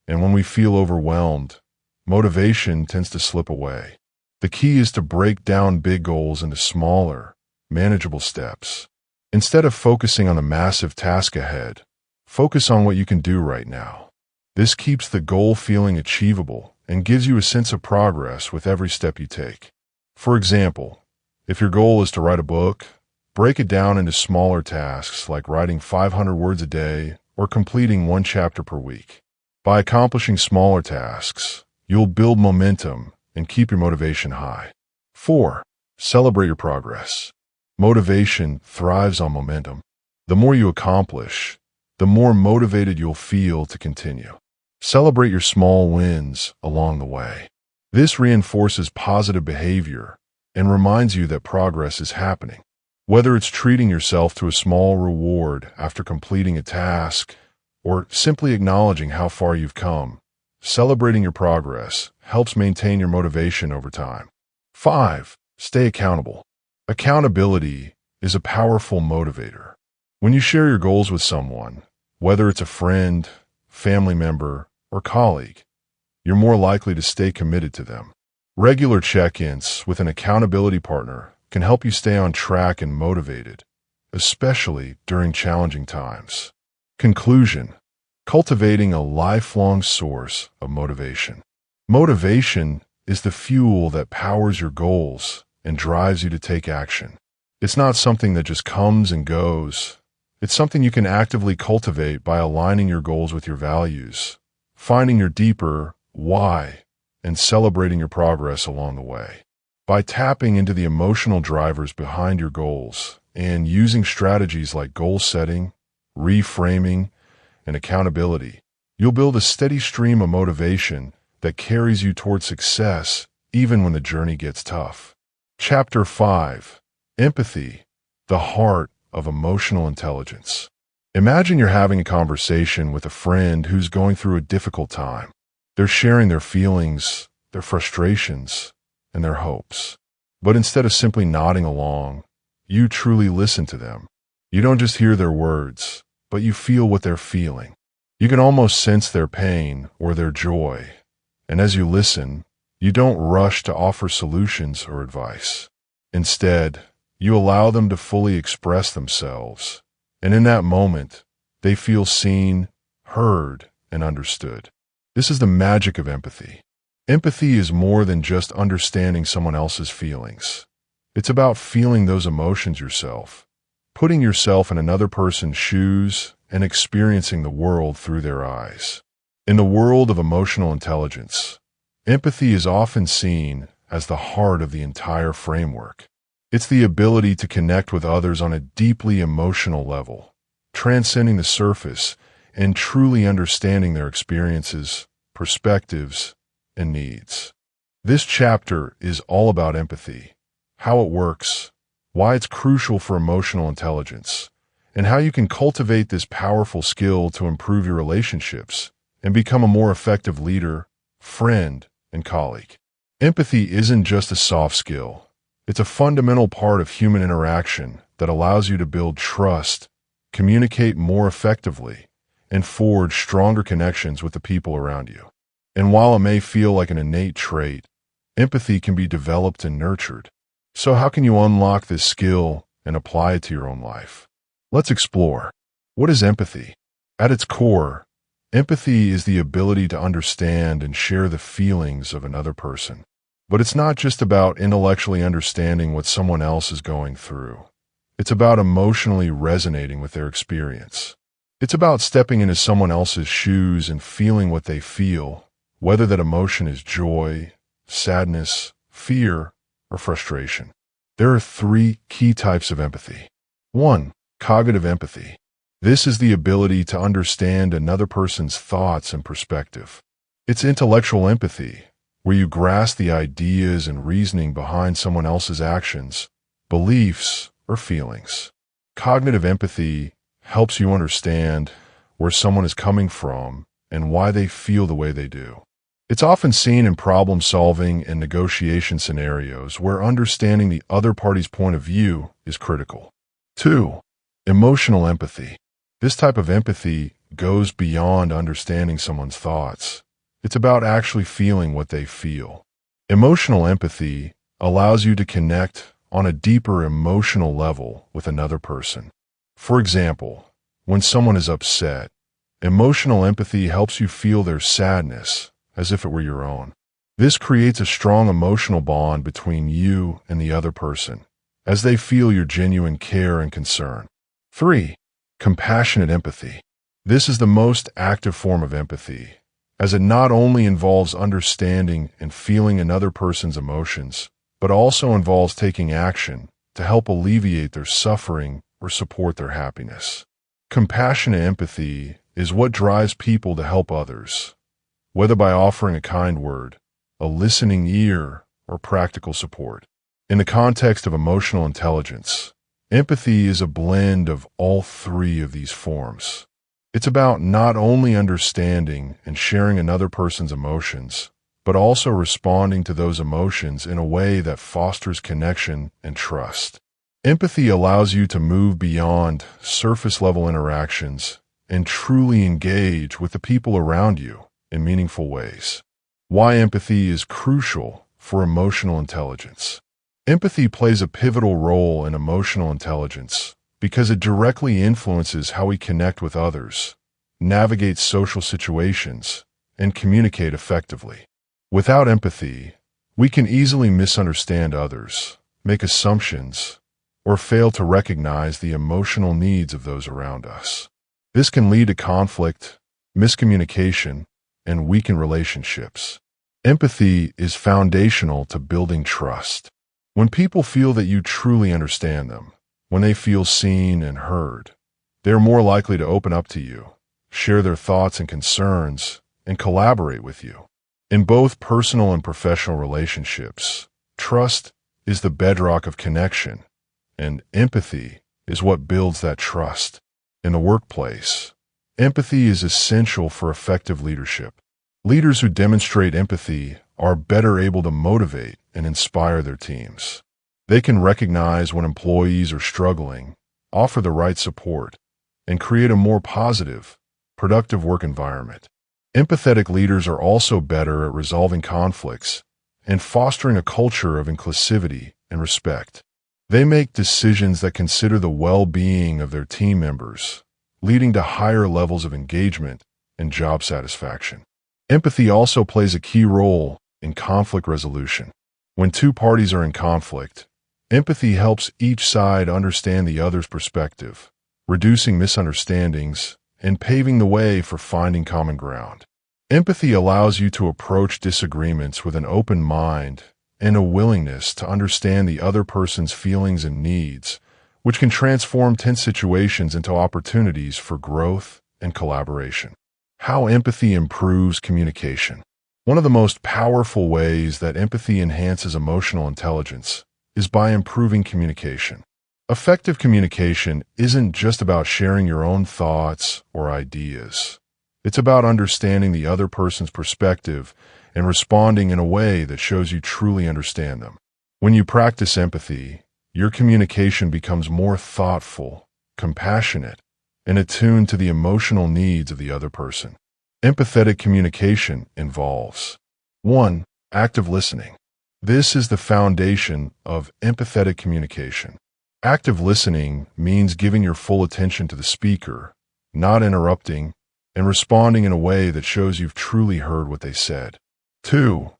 and when we feel overwhelmed, motivation tends to slip away. The key is to break down big goals into smaller, manageable steps. Instead of focusing on the massive task ahead, focus on what you can do right now. This keeps the goal feeling achievable and gives you a sense of progress with every step you take. For example, if your goal is to write a book, break it down into smaller tasks like writing 500 words a day or completing one chapter per week. By accomplishing smaller tasks, you'll build momentum and keep your motivation high. 4. Celebrate your progress. Motivation thrives on momentum. The more you accomplish, the more motivated you'll feel to continue. Celebrate your small wins along the way. This reinforces positive behavior and reminds you that progress is happening. Whether it's treating yourself to a small reward after completing a task or simply acknowledging how far you've come, celebrating your progress helps maintain your motivation over time. 5. Stay accountable. Accountability is a powerful motivator. When you share your goals with someone, whether it's a friend, family member, or colleague, you're more likely to stay committed to them. Regular check-ins with an accountability partner can help you stay on track and motivated, especially during challenging times. Conclusion: cultivating a lifelong source of motivation. Motivation is the fuel that powers your goals and drives you to take action. It's not something that just comes and goes. It's something you can actively cultivate by aligning your goals with your values, finding your deeper why, and celebrating your progress along the way. By tapping into the emotional drivers behind your goals and using strategies like goal setting, reframing, and accountability, you'll build a steady stream of motivation that carries you toward success even when the journey gets tough. Chapter 5. Empathy, the heart of emotional intelligence. Imagine you're having a conversation with a friend who's going through a difficult time. They're sharing their feelings, their frustrations, and their hopes. But instead of simply nodding along, you truly listen to them. You don't just hear their words, but you feel what they're feeling. You can almost sense their pain or their joy. And as you listen, you don't rush to offer solutions or advice. Instead, you allow them to fully express themselves. And in that moment, they feel seen, heard, and understood. This is the magic of empathy. Empathy is more than just understanding someone else's feelings. It's about feeling those emotions yourself, putting yourself in another person's shoes, and experiencing the world through their eyes. In the world of emotional intelligence, empathy is often seen as the heart of the entire framework. It's the ability to connect with others on a deeply emotional level, transcending the surface and truly understanding their experiences, perspectives, and needs. This chapter is all about empathy, how it works, why it's crucial for emotional intelligence, and how you can cultivate this powerful skill to improve your relationships and become a more effective leader, friend, and colleague. Empathy isn't just a soft skill. It's a fundamental part of human interaction that allows you to build trust, communicate more effectively, and forge stronger connections with the people around you. And while it may feel like an innate trait, empathy can be developed and nurtured. So how can you unlock this skill and apply it to your own life? Let's explore. What is empathy? At its core, empathy is the ability to understand and share the feelings of another person. But it's not just about intellectually understanding what someone else is going through. It's about emotionally resonating with their experience. It's about stepping into someone else's shoes and feeling what they feel, whether that emotion is joy, sadness, fear, or frustration. There are 3 key types of empathy. 1. Cognitive empathy. This is the ability to understand another person's thoughts and perspective. It's intellectual empathy, where you grasp the ideas and reasoning behind someone else's actions, beliefs, or feelings. Cognitive empathy helps you understand where someone is coming from and why they feel the way they do. It's often seen in problem-solving and negotiation scenarios where understanding the other party's point of view is critical. 2. Emotional empathy. This type of empathy goes beyond understanding someone's thoughts. It's about actually feeling what they feel. Emotional empathy allows you to connect on a deeper emotional level with another person. For example, when someone is upset, emotional empathy helps you feel their sadness as if it were your own. This creates a strong emotional bond between you and the other person, as they feel your genuine care and concern. 3. Compassionate empathy. This is the most active form of empathy, as it not only involves understanding and feeling another person's emotions, but also involves taking action to help alleviate their suffering or support their happiness. Compassionate empathy is what drives people to help others, whether by offering a kind word, a listening ear, or practical support. In the context of emotional intelligence, empathy is a blend of all 3 of these forms. It's about not only understanding and sharing another person's emotions, but also responding to those emotions in a way that fosters connection and trust. Empathy allows you to move beyond surface-level interactions and truly engage with the people around you in meaningful ways. Why empathy is crucial for emotional intelligence. Empathy plays a pivotal role in emotional intelligence because it directly influences how we connect with others, navigate social situations, and communicate effectively. Without empathy, we can easily misunderstand others, make assumptions, or fail to recognize the emotional needs of those around us. This can lead to conflict, miscommunication, and weaken relationships. Empathy is foundational to building trust. When people feel that you truly understand them, when they feel seen and heard, they are more likely to open up to you, share their thoughts and concerns, and collaborate with you. In both personal and professional relationships, trust is the bedrock of connection, and empathy is what builds that trust. In the workplace, empathy is essential for effective leadership. Leaders who demonstrate empathy are better able to motivate and inspire their teams. They can recognize when employees are struggling, offer the right support, and create a more positive, productive work environment. Empathetic leaders are also better at resolving conflicts and fostering a culture of inclusivity and respect. They make decisions that consider the well-being of their team members, leading to higher levels of engagement and job satisfaction. Empathy also plays a key role in conflict resolution. When 2 parties are in conflict, empathy helps each side understand the other's perspective, reducing misunderstandings and paving the way for finding common ground. Empathy allows you to approach disagreements with an open mind and a willingness to understand the other person's feelings and needs, which can transform tense situations into opportunities for growth and collaboration. How empathy improves communication. One of the most powerful ways that empathy enhances emotional intelligence is by improving communication. Effective communication isn't just about sharing your own thoughts or ideas. It's about understanding the other person's perspective and responding in a way that shows you truly understand them. When you practice empathy, your communication becomes more thoughtful, compassionate, and attuned to the emotional needs of the other person. Empathetic communication involves 1. Active listening. This is the foundation of empathetic communication. Active listening means giving your full attention to the speaker, not interrupting, and responding in a way that shows you've truly heard what they said. 2.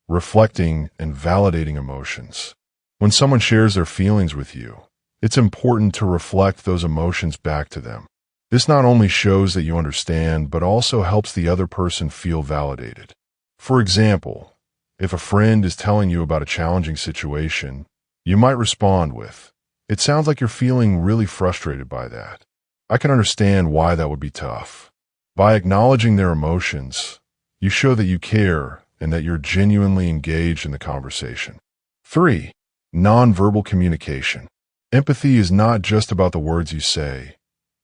Reflecting and validating emotions. When someone shares their feelings with you, it's important to reflect those emotions back to them. This not only shows that you understand, but also helps the other person feel validated. For example, if a friend is telling you about a challenging situation, you might respond with, "It sounds like you're feeling really frustrated by that. I can understand why that would be tough." By acknowledging their emotions, you show that you care and that you're genuinely engaged in the conversation. 3. Nonverbal communication. Empathy is not just about the words you say.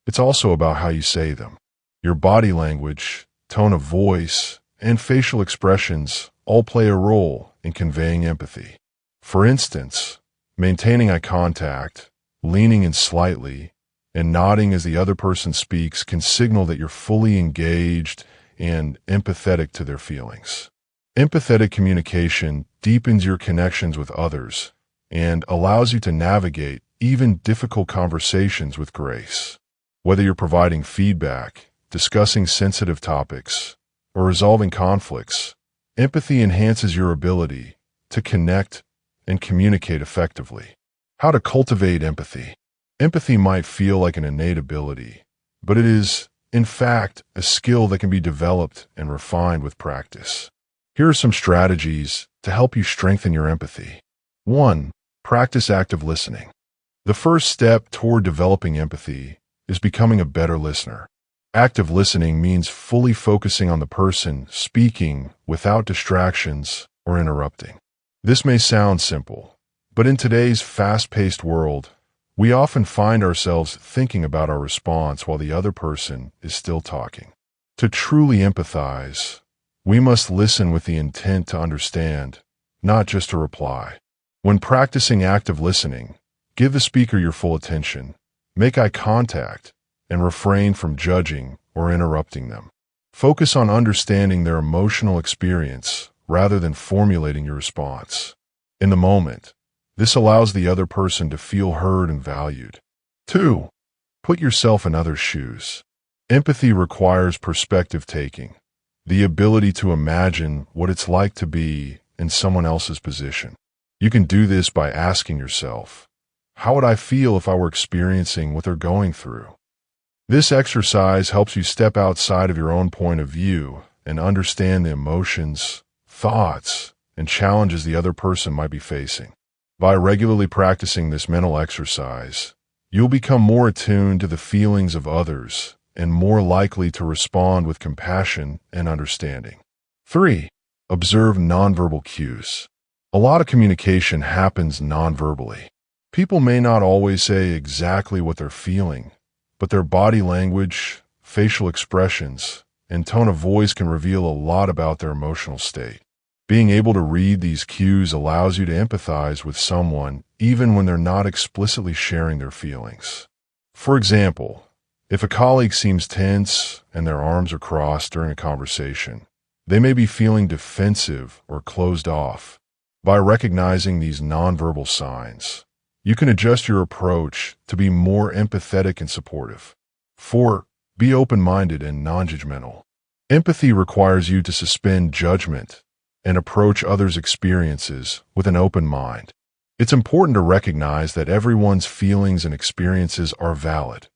It's also about how you say them. Your body language, tone of voice, and facial expressions all play a role in conveying empathy. For instance, maintaining eye contact, leaning in slightly, and nodding as the other person speaks can signal that you're fully engaged and empathetic to their feelings. Empathetic communication deepens your connections with others and allows you to navigate even difficult conversations with grace. Whether you're providing feedback, discussing sensitive topics, or resolving conflicts, empathy enhances your ability to connect and communicate effectively. How to cultivate empathy. Empathy might feel like an innate ability, but it is, in fact, a skill that can be developed and refined with practice. Here are some strategies to help you strengthen your empathy. 1. Practice active listening. The first step toward developing empathy is becoming a better listener. Active listening means fully focusing on the person speaking without distractions or interrupting. This may sound simple, but in today's fast-paced world, we often find ourselves thinking about our response while the other person is still talking. To truly empathize, we must listen with the intent to understand, not just to reply. When practicing active listening, give the speaker your full attention, make eye contact, and refrain from judging or interrupting them. Focus on understanding their emotional experience rather than formulating your response. In the moment, this allows the other person to feel heard and valued. 2. Put yourself in others' shoes. Empathy requires perspective taking, the ability to imagine what it's like to be in someone else's position. You can do this by asking yourself, how would I feel if I were experiencing what they're going through? This exercise helps you step outside of your own point of view and understand the emotions, thoughts, and challenges the other person might be facing. By regularly practicing this mental exercise, you'll become more attuned to the feelings of others and more likely to respond with compassion and understanding. 3. Observe nonverbal cues. A lot of communication happens nonverbally. People may not always say exactly what they're feeling, but their body language, facial expressions, and tone of voice can reveal a lot about their emotional state. Being able to read these cues allows you to empathize with someone even when they're not explicitly sharing their feelings. For example, if a colleague seems tense and their arms are crossed during a conversation, they may be feeling defensive or closed off. By recognizing these nonverbal signs, you can adjust your approach to be more empathetic and supportive. 4. Be open-minded and non-judgmental. Empathy requires you to suspend judgment and approach others' experiences with an open mind. It's important to recognize that everyone's feelings and experiences are valid,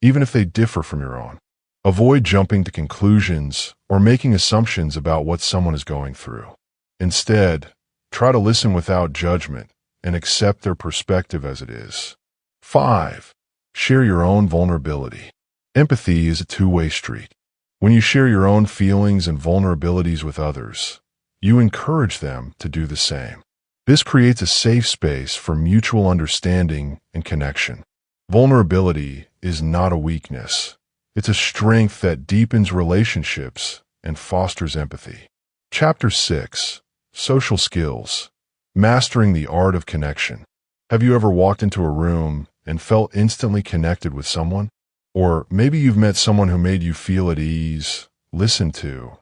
even if they differ from your own. Avoid jumping to conclusions or making assumptions about what someone is going through. Instead, try to listen without judgment and accept their perspective as it is. 5. Share your own vulnerability. Empathy is a two-way street. When you share your own feelings and vulnerabilities with others, you encourage them to do the same. This creates a safe space for mutual understanding and connection. Vulnerability is not a weakness. It's a strength that deepens relationships and fosters empathy. Chapter 6. Social Skills. Mastering the Art of Connection. Have you ever walked into a room and felt instantly connected with someone? Or maybe you've met someone who made you feel at ease, listened to,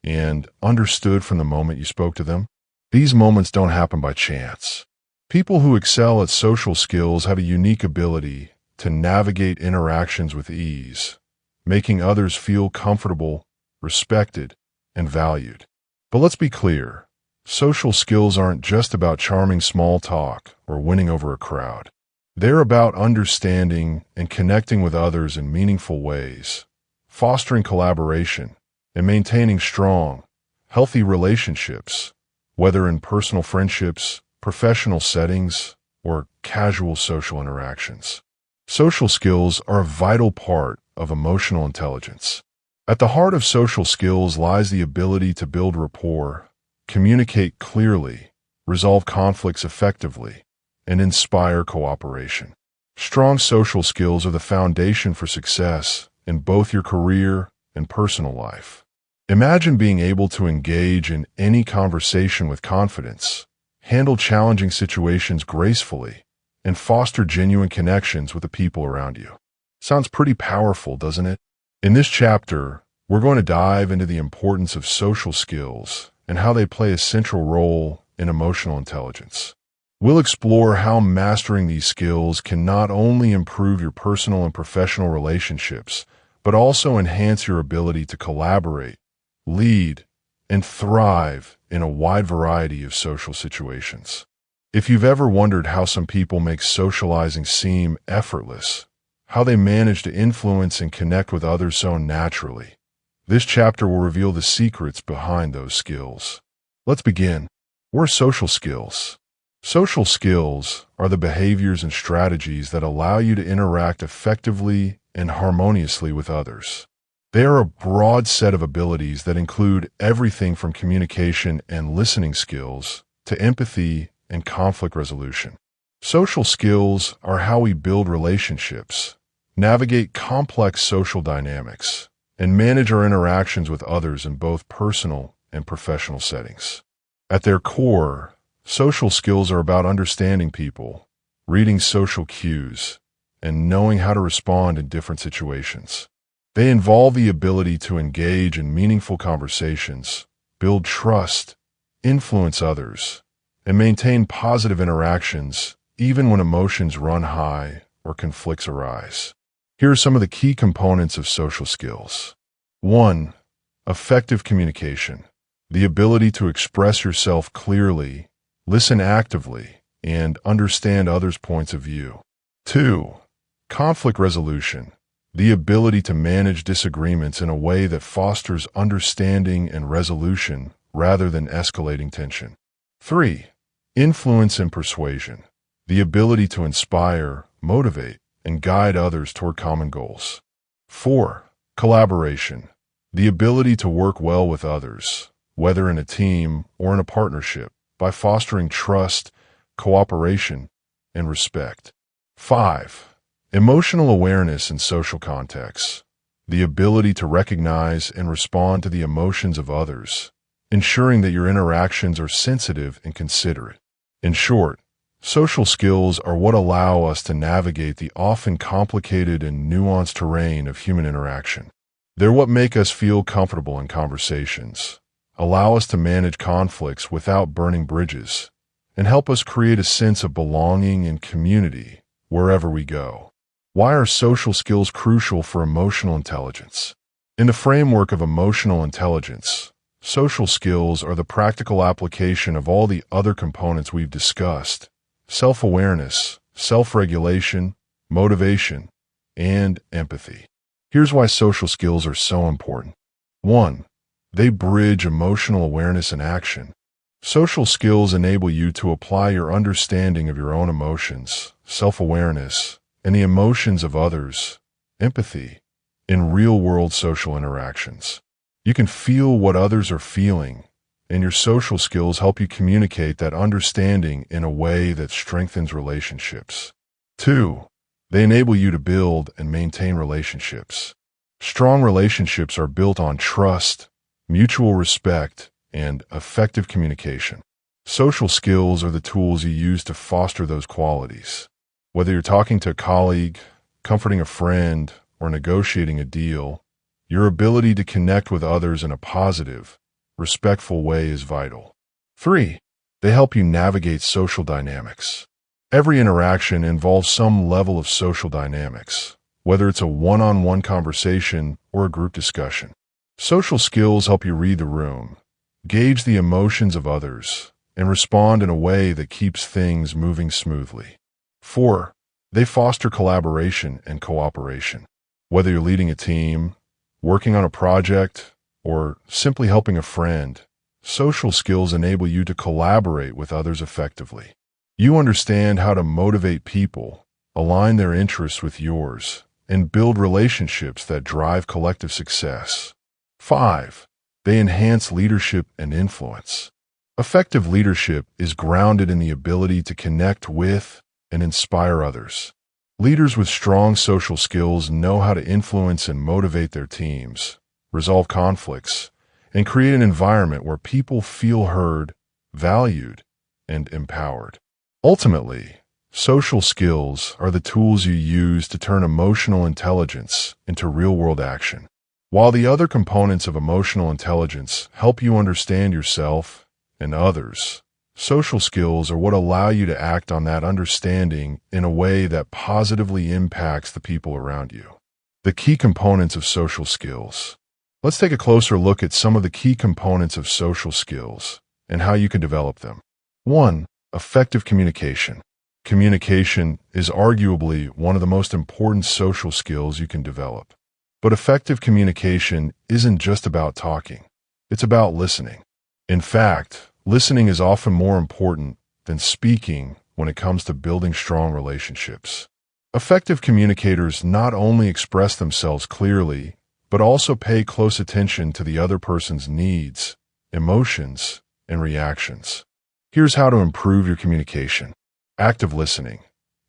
and understood from the moment you spoke to them? These moments don't happen by chance. People who excel at social skills have a unique ability to navigate interactions with ease, making others feel comfortable, respected, and valued. But let's be clear, social skills aren't just about charming small talk or winning over a crowd. They're about understanding and connecting with others in meaningful ways, fostering collaboration, and maintaining strong, healthy relationships, whether in personal friendships, professional settings, or casual social interactions. Social skills are a vital part of emotional intelligence. At the heart of social skills lies the ability to build rapport, communicate clearly, resolve conflicts effectively, and inspire cooperation. Strong social skills are the foundation for success in both your career and personal life. Imagine being able to engage in any conversation with confidence, handle challenging situations gracefully, and foster genuine connections with the people around you. Sounds pretty powerful, doesn't it? In this chapter, we're going to dive into the importance of social skills and how they play a central role in emotional intelligence. We'll explore how mastering these skills can not only improve your personal and professional relationships, but also enhance your ability to collaborate, lead, and thrive in a wide variety of social situations. If you've ever wondered how some people make socializing seem effortless, how they manage to influence and connect with others so naturally, this chapter will reveal the secrets behind those skills. Let's begin. What are social skills? Social skills are the behaviors and strategies that allow you to interact effectively and harmoniously with others. They are a broad set of abilities that include everything from communication and listening skills to empathy and conflict resolution. Social skills are how we build relationships, navigate complex social dynamics, and manage our interactions with others in both personal and professional settings. At their core, social skills are about understanding people, reading social cues, and knowing how to respond in different situations. They involve the ability to engage in meaningful conversations, build trust, influence others, and maintain positive interactions even when emotions run high or conflicts arise. Here are some of the key components of social skills. 1. Effective communication. The ability to express yourself clearly, listen actively, and understand others' points of view. 2. Conflict resolution. The ability to manage disagreements in a way that fosters understanding and resolution rather than escalating tension. 3. Influence and persuasion. The ability to inspire, motivate, and guide others toward common goals. 4. Collaboration. The ability to work well with others, whether in a team or in a partnership, by fostering trust, cooperation, and respect. 5. Emotional awareness in social contexts. The ability to recognize and respond to the emotions of others, ensuring that your interactions are sensitive and considerate. In short, social skills are what allow us to navigate the often complicated and nuanced terrain of human interaction. They're what make us feel comfortable in conversations, allow us to manage conflicts without burning bridges, and help us create a sense of belonging and community wherever we go. Why are social skills crucial for emotional intelligence? In the framework of emotional intelligence, social skills are the practical application of all the other components we've discussed: self-awareness, self-regulation, motivation, and empathy. Here's why social skills are so important. 1. They bridge emotional awareness and action. Social skills enable you to apply your understanding of your own emotions, self-awareness, and the emotions of others, empathy, in real-world social interactions. You can feel what others are feeling, and your social skills help you communicate that understanding in a way that strengthens relationships. 2. They enable you to build and maintain relationships. Strong relationships are built on trust, mutual respect, and effective communication. Social skills are the tools you use to foster those qualities. Whether you're talking to a colleague, comforting a friend, or negotiating a deal, your ability to connect with others in a positive, respectful way is vital. 3. They help you navigate social dynamics. Every interaction involves some level of social dynamics, whether it's a one-on-one conversation or a group discussion. Social skills help you read the room, gauge the emotions of others, and respond in a way that keeps things moving smoothly. 4. They foster collaboration and cooperation. Whether you're leading a team, working on a project, or simply helping a friend, social skills enable you to collaborate with others effectively. You understand how to motivate people, align their interests with yours, and build relationships that drive collective success. 5. They enhance leadership and influence. Effective leadership is grounded in the ability to connect with and inspire others. Leaders with strong social skills know how to influence and motivate their teams, resolve conflicts, and create an environment where people feel heard, valued, and empowered. Ultimately, social skills are the tools you use to turn emotional intelligence into real-world action. While the other components of emotional intelligence help you understand yourself and others, social skills are what allow you to act on that understanding in a way that positively impacts the people around you. The key components of social skills. Let's take a closer look at some of the key components of social skills and how you can develop them. 1. Effective communication. Communication is arguably one of the most important social skills you can develop. But effective communication isn't just about talking. It's about listening. In fact, listening is often more important than speaking when it comes to building strong relationships. Effective communicators not only express themselves clearly, but also pay close attention to the other person's needs, emotions, and reactions. Here's how to improve your communication. Active listening.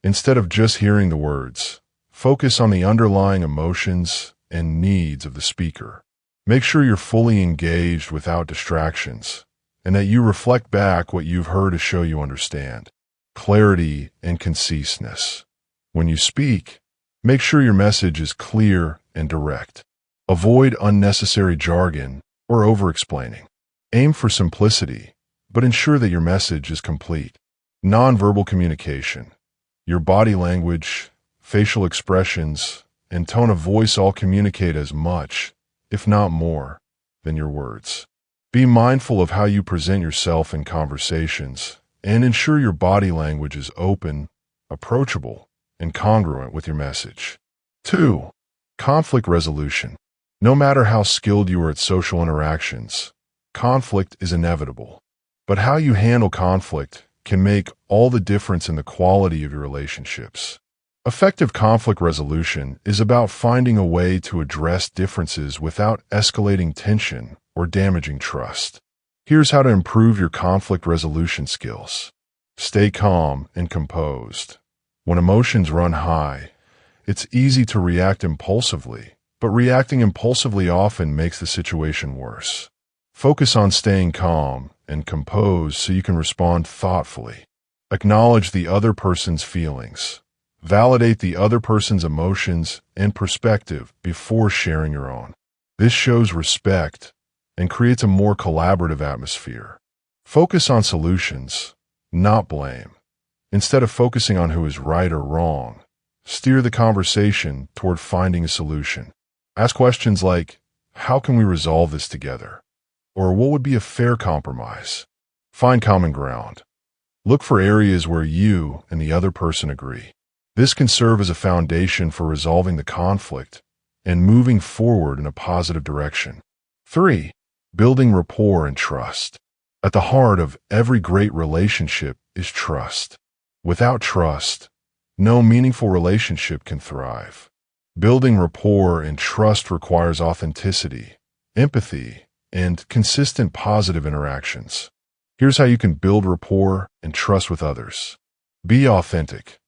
Instead of just hearing the words, focus on the underlying emotions and needs of the speaker. Make sure you're fully engaged without distractions, and that you reflect back what you've heard to show you understand. Clarity and conciseness. When you speak, make sure your message is clear and direct. Avoid unnecessary jargon or over-explaining. Aim for simplicity, but ensure that your message is complete. Nonverbal communication. Your body language, facial expressions, and tone of voice all communicate as much, if not more, than your words. Be mindful of how you present yourself in conversations, and ensure your body language is open, approachable, and congruent with your message. 2. Conflict resolution. No matter how skilled you are at social interactions, conflict is inevitable. But how you handle conflict can make all the difference in the quality of your relationships. Effective conflict resolution is about finding a way to address differences without escalating tension or damaging trust. Here's how to improve your conflict resolution skills. Stay calm and composed. When emotions run high, it's easy to react impulsively, but reacting impulsively often makes the situation worse. Focus on staying calm and composed so you can respond thoughtfully. Acknowledge the other person's feelings. Validate the other person's emotions and perspective before sharing your own. This shows respect and creates a more collaborative atmosphere. Focus on solutions, not blame. Instead of focusing on who is right or wrong, steer the conversation toward finding a solution. Ask questions like, how can we resolve this together? Or what would be a fair compromise? Find common ground. Look for areas where you and the other person agree. This can serve as a foundation for resolving the conflict and moving forward in a positive direction. 3. Building rapport and trust. At the heart of every great relationship is trust. Without trust, no meaningful relationship can thrive. Building rapport and trust requires authenticity, empathy, and consistent positive interactions. Here's how you can build rapport and trust with others. Be authentic.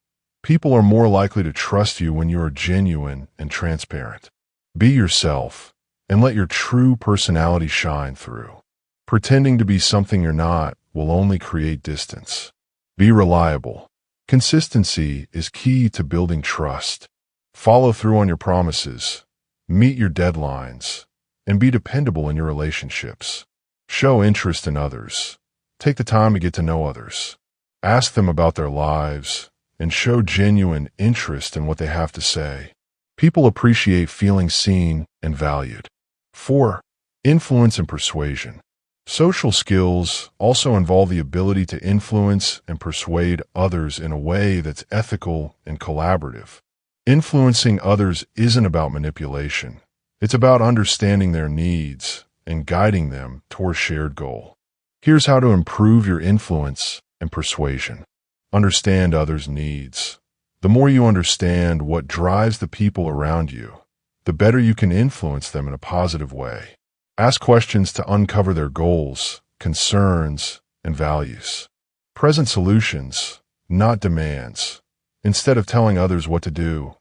People are more likely to trust you when you are genuine and transparent. Be yourself and let your true personality shine through. Pretending to be something you're not will only create distance. Be reliable. Consistency is key to building trust. Follow through on your promises, meet your deadlines, and be dependable in your relationships. Show interest in others. Take the time to get to know others. Ask them about their lives and show genuine interest in what they have to say. People appreciate feeling seen and valued. 4. Influence and persuasion. Social skills also involve the ability to influence and persuade others in a way that's ethical and collaborative. Influencing others isn't about manipulation. It's about understanding their needs and guiding them toward a shared goal. Here's how to improve your influence and persuasion. Understand others' needs. The more you understand what drives the people around you, the better you can influence them in a positive way. Ask questions to uncover their goals, concerns, and values. Present solutions, not demands. Instead of telling others what to do,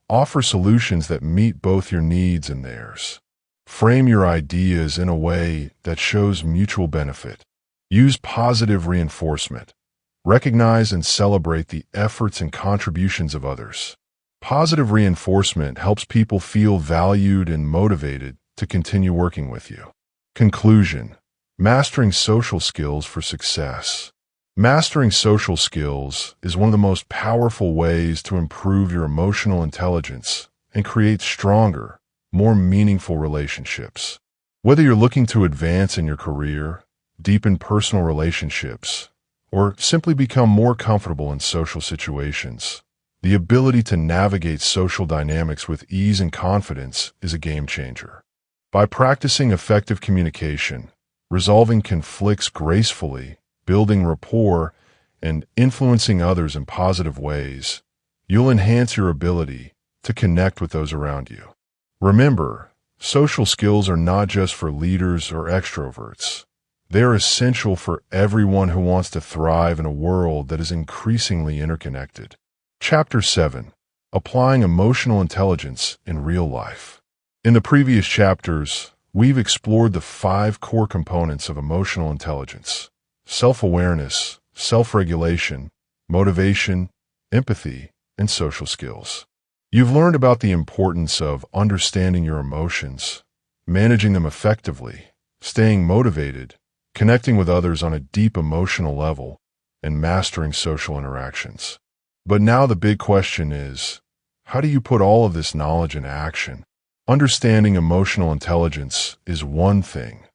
offer solutions that meet both your needs and theirs. Frame your ideas in a way that shows mutual benefit. Use positive reinforcement. Recognize and celebrate the efforts and contributions of others. Positive reinforcement helps people feel valued and motivated to continue working with you. Conclusion: mastering social skills for success. Mastering social skills is one of the most powerful ways to improve your emotional intelligence and create stronger, more meaningful relationships. Whether you're looking to advance in your career, deepen personal relationships, or simply become more comfortable in social situations, the ability to navigate social dynamics with ease and confidence is a game changer. By practicing effective communication, resolving conflicts gracefully, building rapport, and influencing others in positive ways, you'll enhance your ability to connect with those around you. Remember, social skills are not just for leaders or extroverts. They're essential for everyone who wants to thrive in a world that is increasingly interconnected. Chapter 7. Applying Emotional Intelligence in Real Life. In the previous chapters, we've explored the 5 core components of emotional intelligence: self-awareness, self-regulation, motivation, empathy, and social skills. You've learned about the importance of understanding your emotions, managing them effectively, staying motivated, connecting with others on a deep emotional level, and mastering social interactions. But now the big question is, how do you put all of this knowledge into action? Understanding emotional intelligence is one thing.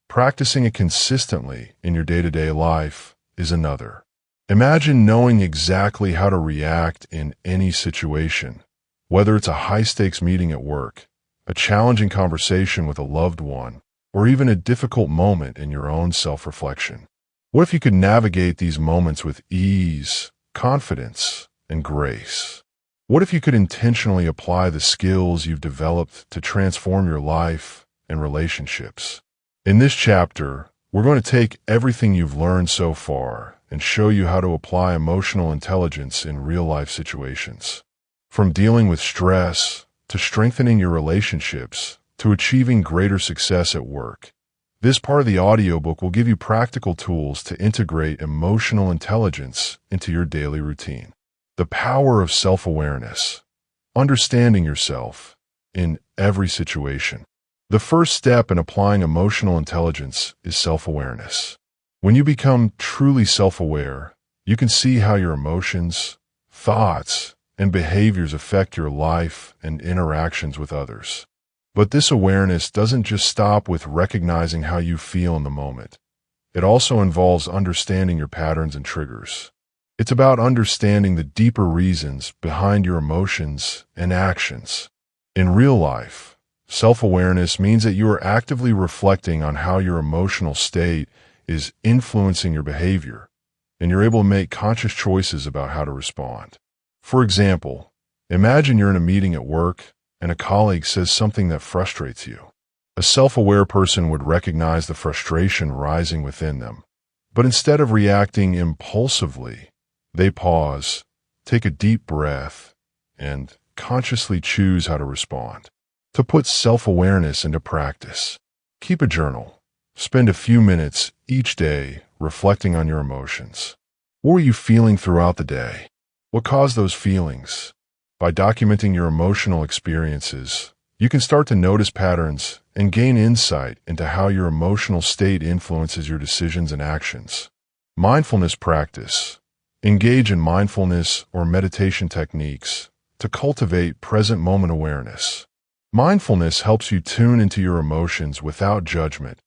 Practicing it consistently in your day-to-day life is another. Imagine knowing exactly how to react in any situation, whether it's a high-stakes meeting at work, a challenging conversation with a loved one, or even a difficult moment in your own self-reflection. What if you could navigate these moments with ease, confidence, and grace? What if you could intentionally apply the skills you've developed to transform your life and relationships? In this chapter, we're going to take everything you've learned so far and show you how to apply emotional intelligence in real-life situations. From dealing with stress, to strengthening your relationships, to achieving greater success at work. This part of the audiobook will give you practical tools to integrate emotional intelligence into your daily routine. The power of self-awareness. Understanding yourself in every situation. The first step in applying emotional intelligence is self-awareness. When you become truly self-aware, you can see how your emotions, thoughts, and behaviors affect your life and interactions with others. But this awareness doesn't just stop with recognizing how you feel in the moment. It also involves understanding your patterns and triggers. It's about understanding the deeper reasons behind your emotions and actions. In real life, self-awareness means that you are actively reflecting on how your emotional state is influencing your behavior, and you're able to make conscious choices about how to respond. For example, imagine you're in a meeting at work and a colleague says something that frustrates you. A self-aware person would recognize the frustration rising within them, but instead of reacting impulsively, they pause, take a deep breath, and consciously choose how to respond. To put self-awareness into practice, keep a journal. Spend a few minutes each day reflecting on your emotions. What were you feeling throughout the day? What caused those feelings? By documenting your emotional experiences, you can start to notice patterns and gain insight into how your emotional state influences your decisions and actions. Mindfulness practice. Engage in mindfulness or meditation techniques to cultivate present moment awareness. Mindfulness helps you tune into your emotions without judgment,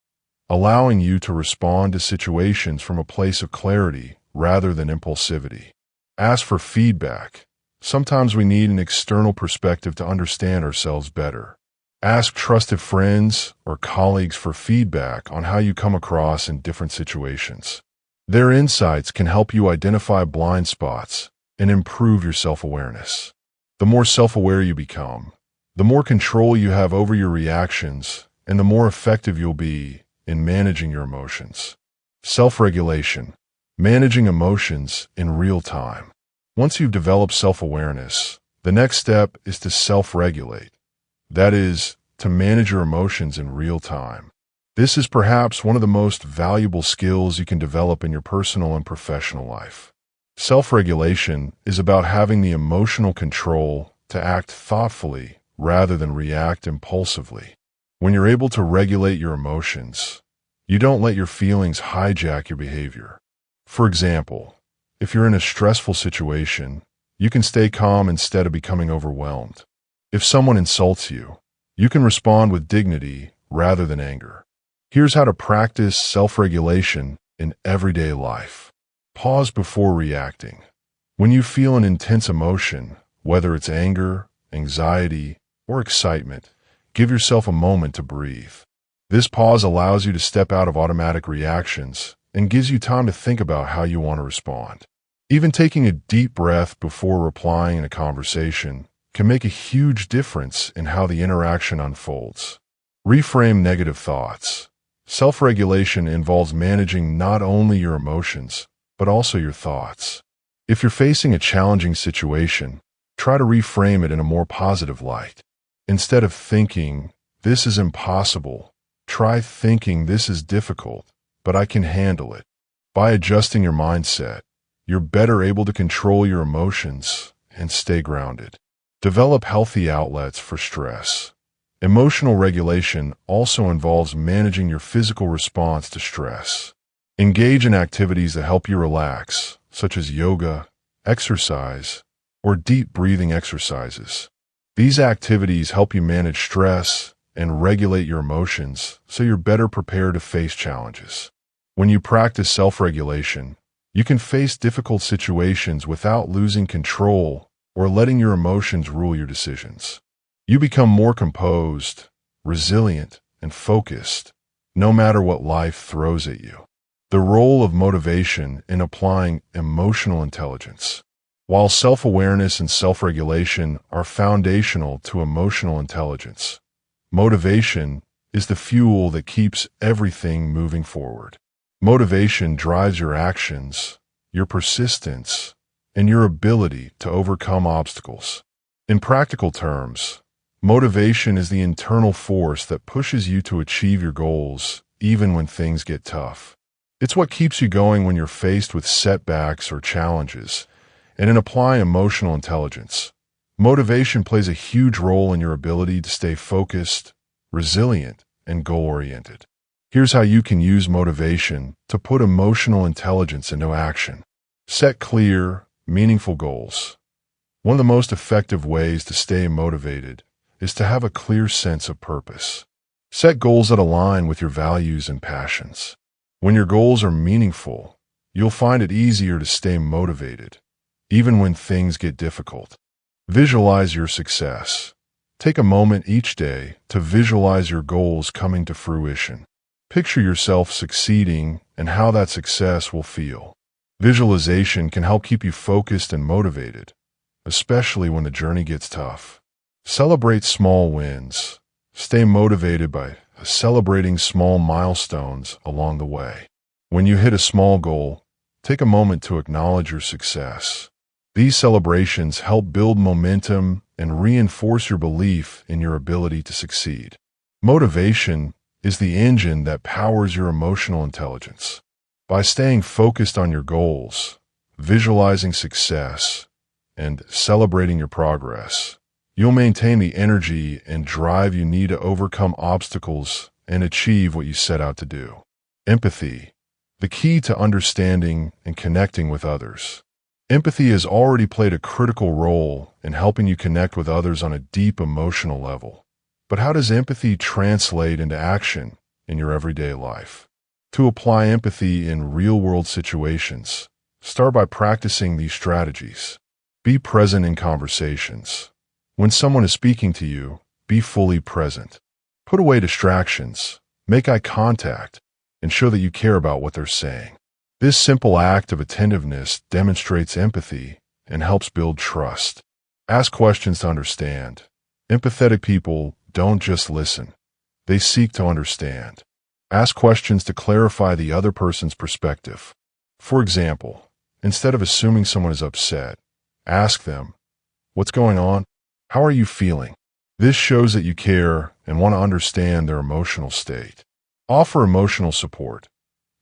allowing you to respond to situations from a place of clarity rather than impulsivity. Ask for feedback. Sometimes we need an external perspective to understand ourselves better. Ask trusted friends or colleagues for feedback on how you come across in different situations. Their insights can help you identify blind spots and improve your self-awareness. The more self-aware you become, the more control you have over your reactions, and the more effective you'll be in managing your emotions. Self-regulation. Managing emotions in real time. Once you've developed self-awareness, the next step is to self-regulate. That is, to manage your emotions in real time. This is perhaps one of the most valuable skills you can develop in your personal and professional life. Self-regulation is about having the emotional control to act thoughtfully rather than react impulsively. When you're able to regulate your emotions, you don't let your feelings hijack your behavior. For example, if you're in a stressful situation, you can stay calm instead of becoming overwhelmed. If someone insults you, you can respond with dignity rather than anger. Here's how to practice self-regulation in everyday life. Pause before reacting. When you feel an intense emotion, whether it's anger, anxiety, or excitement, give yourself a moment to breathe. This pause allows you to step out of automatic reactions and gives you time to think about how you want to respond. Even taking a deep breath before replying in a conversation can make a huge difference in how the interaction unfolds. Reframe negative thoughts. Self-regulation involves managing not only your emotions, but also your thoughts. If you're facing a challenging situation, try to reframe it in a more positive light. Instead of thinking, "This is impossible," try thinking, "This is difficult, but I can handle it." By adjusting your mindset, you're better able to control your emotions and stay grounded. Develop healthy outlets for stress. Emotional regulation also involves managing your physical response to stress. Engage in activities that help you relax, such as yoga, exercise, or deep breathing exercises. These activities help you manage stress and regulate your emotions so you're better prepared to face challenges. When you practice self-regulation, you can face difficult situations without losing control or letting your emotions rule your decisions. You become more composed, resilient, and focused, no matter what life throws at you. The role of motivation in applying emotional intelligence. While self-awareness and self-regulation are foundational to emotional intelligence, motivation is the fuel that keeps everything moving forward. Motivation drives your actions, your persistence, and your ability to overcome obstacles. In practical terms, motivation is the internal force that pushes you to achieve your goals, even when things get tough. It's what keeps you going when you're faced with setbacks or challenges. And in applying emotional intelligence, motivation plays a huge role in your ability to stay focused, resilient, and goal-oriented. Here's how you can use motivation to put emotional intelligence into action. Set clear, meaningful goals. One of the most effective ways to stay motivated is to have a clear sense of purpose. Set goals that align with your values and passions. When your goals are meaningful, you'll find it easier to stay motivated, even when things get difficult. Visualize your success. Take a moment each day to visualize your goals coming to fruition. Picture yourself succeeding and how that success will feel. Visualization can help keep you focused and motivated, especially when the journey gets tough. Celebrate small wins. Stay motivated by celebrating small milestones along the way. When you hit a small goal, take a moment to acknowledge your success. These celebrations help build momentum and reinforce your belief in your ability to succeed. Motivation is the engine that powers your emotional intelligence. By staying focused on your goals, visualizing success, and celebrating your progress, you'll maintain the energy and drive you need to overcome obstacles and achieve what you set out to do. Empathy, the key to understanding and connecting with others. Empathy has already played a critical role in helping you connect with others on a deep emotional level. But how does empathy translate into action in your everyday life. To apply empathy in real-world situations, start by practicing these strategies. Be present in conversations. When someone is speaking to you, be fully present. Put away distractions, make eye contact, and show that you care about what they're saying. This simple act of attentiveness demonstrates empathy and helps build trust. Ask questions to understand. Empathetic people don't just listen. They seek to understand. Ask questions to clarify the other person's perspective. For example, instead of assuming someone is upset, ask them, "What's going on? How are you feeling?" This shows that you care and want to understand their emotional state. Offer emotional support.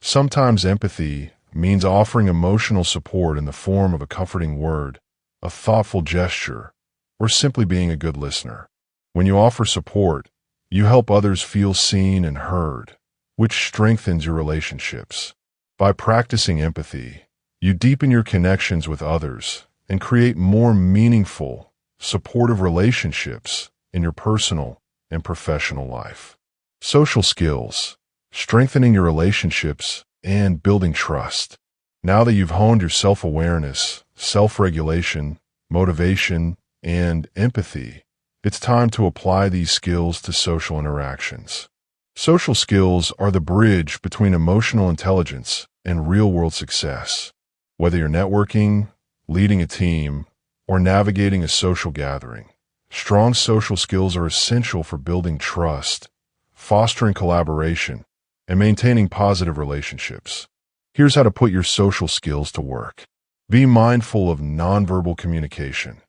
Sometimes empathy means offering emotional support in the form of a comforting word, a thoughtful gesture, or simply being a good listener. When you offer support, you help others feel seen and heard, which strengthens your relationships. By practicing empathy, you deepen your connections with others and create more meaningful, supportive relationships in your personal and professional life. Social skills, strengthening your relationships and building trust. Now that you've honed your self-awareness, self-regulation, motivation, and empathy, it's time to apply these skills to social interactions. Social skills are the bridge between emotional intelligence and real-world success. Whether you're networking, leading a team, or navigating a social gathering, strong social skills are essential for building trust, fostering collaboration, and maintaining positive relationships. Here's how to put your social skills to work. Be mindful of nonverbal communication.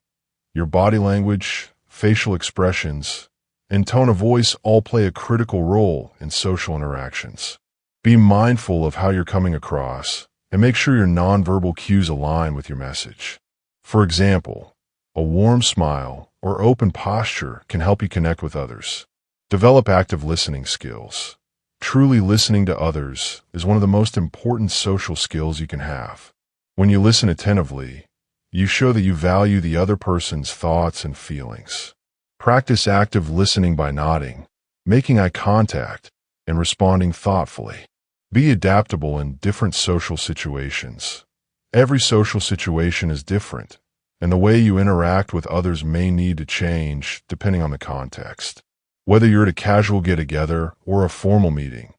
Your body language, facial expressions, and tone of voice all play a critical role in social interactions. Be mindful of how you're coming across and make sure your nonverbal cues align with your message. For example, a warm smile or open posture can help you connect with others. Develop active listening skills. Truly listening to others is one of the most important social skills you can have. When you listen attentively, you show that you value the other person's thoughts and feelings. Practice active listening by nodding, making eye contact, and responding thoughtfully. Be adaptable in different social situations. Every social situation is different, and the way you interact with others may need to change depending on the context. Whether you're at a casual get-together or a formal meeting,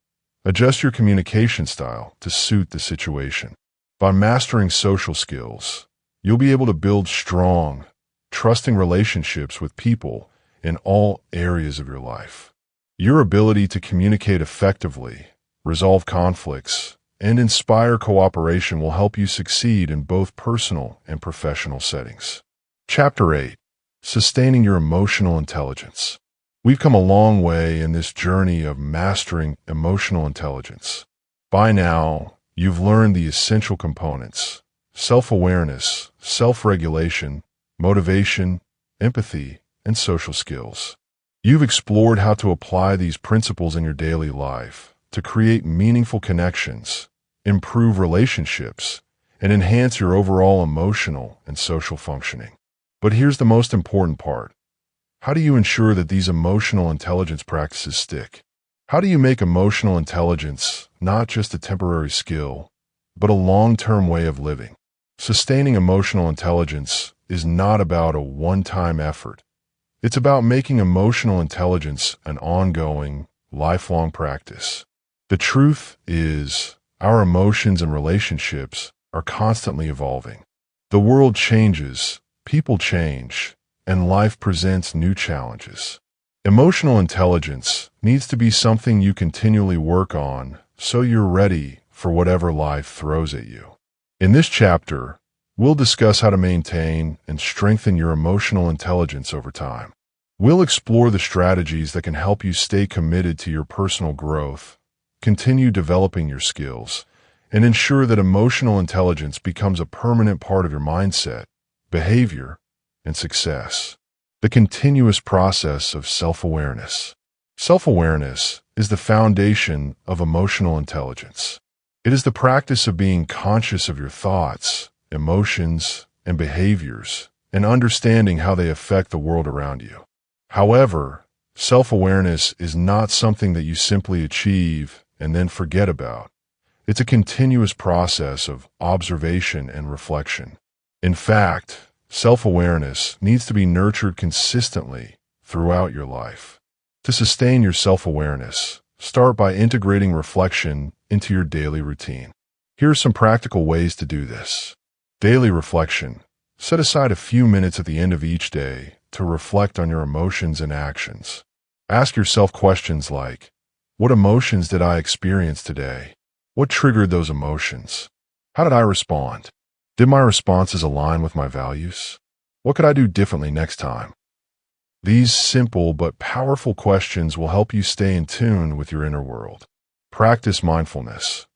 adjust your communication style to suit the situation. By mastering social skills, you'll be able to build strong, trusting relationships with people in all areas of your life. Your ability to communicate effectively, resolve conflicts, and inspire cooperation will help you succeed in both personal and professional settings. Chapter 8. Sustaining your emotional intelligence. We've come a long way in this journey of mastering emotional intelligence. By now, you've learned the essential components: self-awareness, self-regulation, motivation, empathy, and social skills. You've explored how to apply these principles in your daily life to create meaningful connections, improve relationships, and enhance your overall emotional and social functioning. But here's the most important part. How do you ensure that these emotional intelligence practices stick? How do you make emotional intelligence not just a temporary skill, but a long-term way of living? Sustaining emotional intelligence is not about a one-time effort. It's about making emotional intelligence an ongoing, lifelong practice. The truth is, our emotions and relationships are constantly evolving. The world changes, people change, and life presents new challenges. Emotional intelligence needs to be something you continually work on so you're ready for whatever life throws at you. In this chapter, we'll discuss how to maintain and strengthen your emotional intelligence over time. We'll explore the strategies that can help you stay committed to your personal growth, continue developing your skills, and ensure that emotional intelligence becomes a permanent part of your mindset, behavior, and success. The continuous process of self-awareness. Self-awareness is the foundation of emotional intelligence. It is the practice of being conscious of your thoughts, emotions, and behaviors, and understanding how they affect the world around you. However, Self-awareness is not something that you simply achieve and then forget about. It's a continuous process of observation and reflection. In fact, self-awareness needs to be nurtured consistently throughout your life. To sustain your self-awareness, start by integrating reflection into your daily routine. Here are some practical ways to do this. Daily reflection. Set aside a few minutes at the end of each day to reflect on your emotions and actions. Ask yourself questions like, what emotions did I experience today? What triggered those emotions? How did I respond? Did my responses align with my values? What could I do differently next time? These simple but powerful questions will help you stay in tune with your inner world. Practice mindfulness.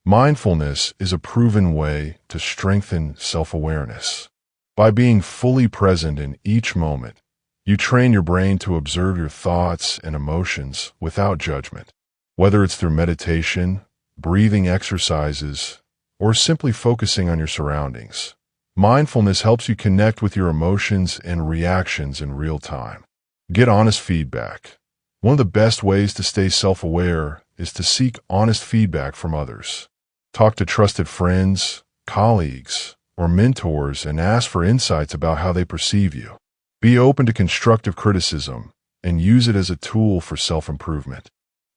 Mindfulness is a proven way to strengthen self-awareness. By being fully present in each moment, you train your brain to observe your thoughts and emotions without judgment. Whether it's through meditation, breathing exercises, or simply focusing on your surroundings, mindfulness helps you connect with your emotions and reactions in real time. Get honest feedback. One of the best ways to stay self-aware is to seek honest feedback from others. Talk to trusted friends, colleagues, or mentors and ask for insights about how they perceive you. Be open to constructive criticism and use it as a tool for self-improvement.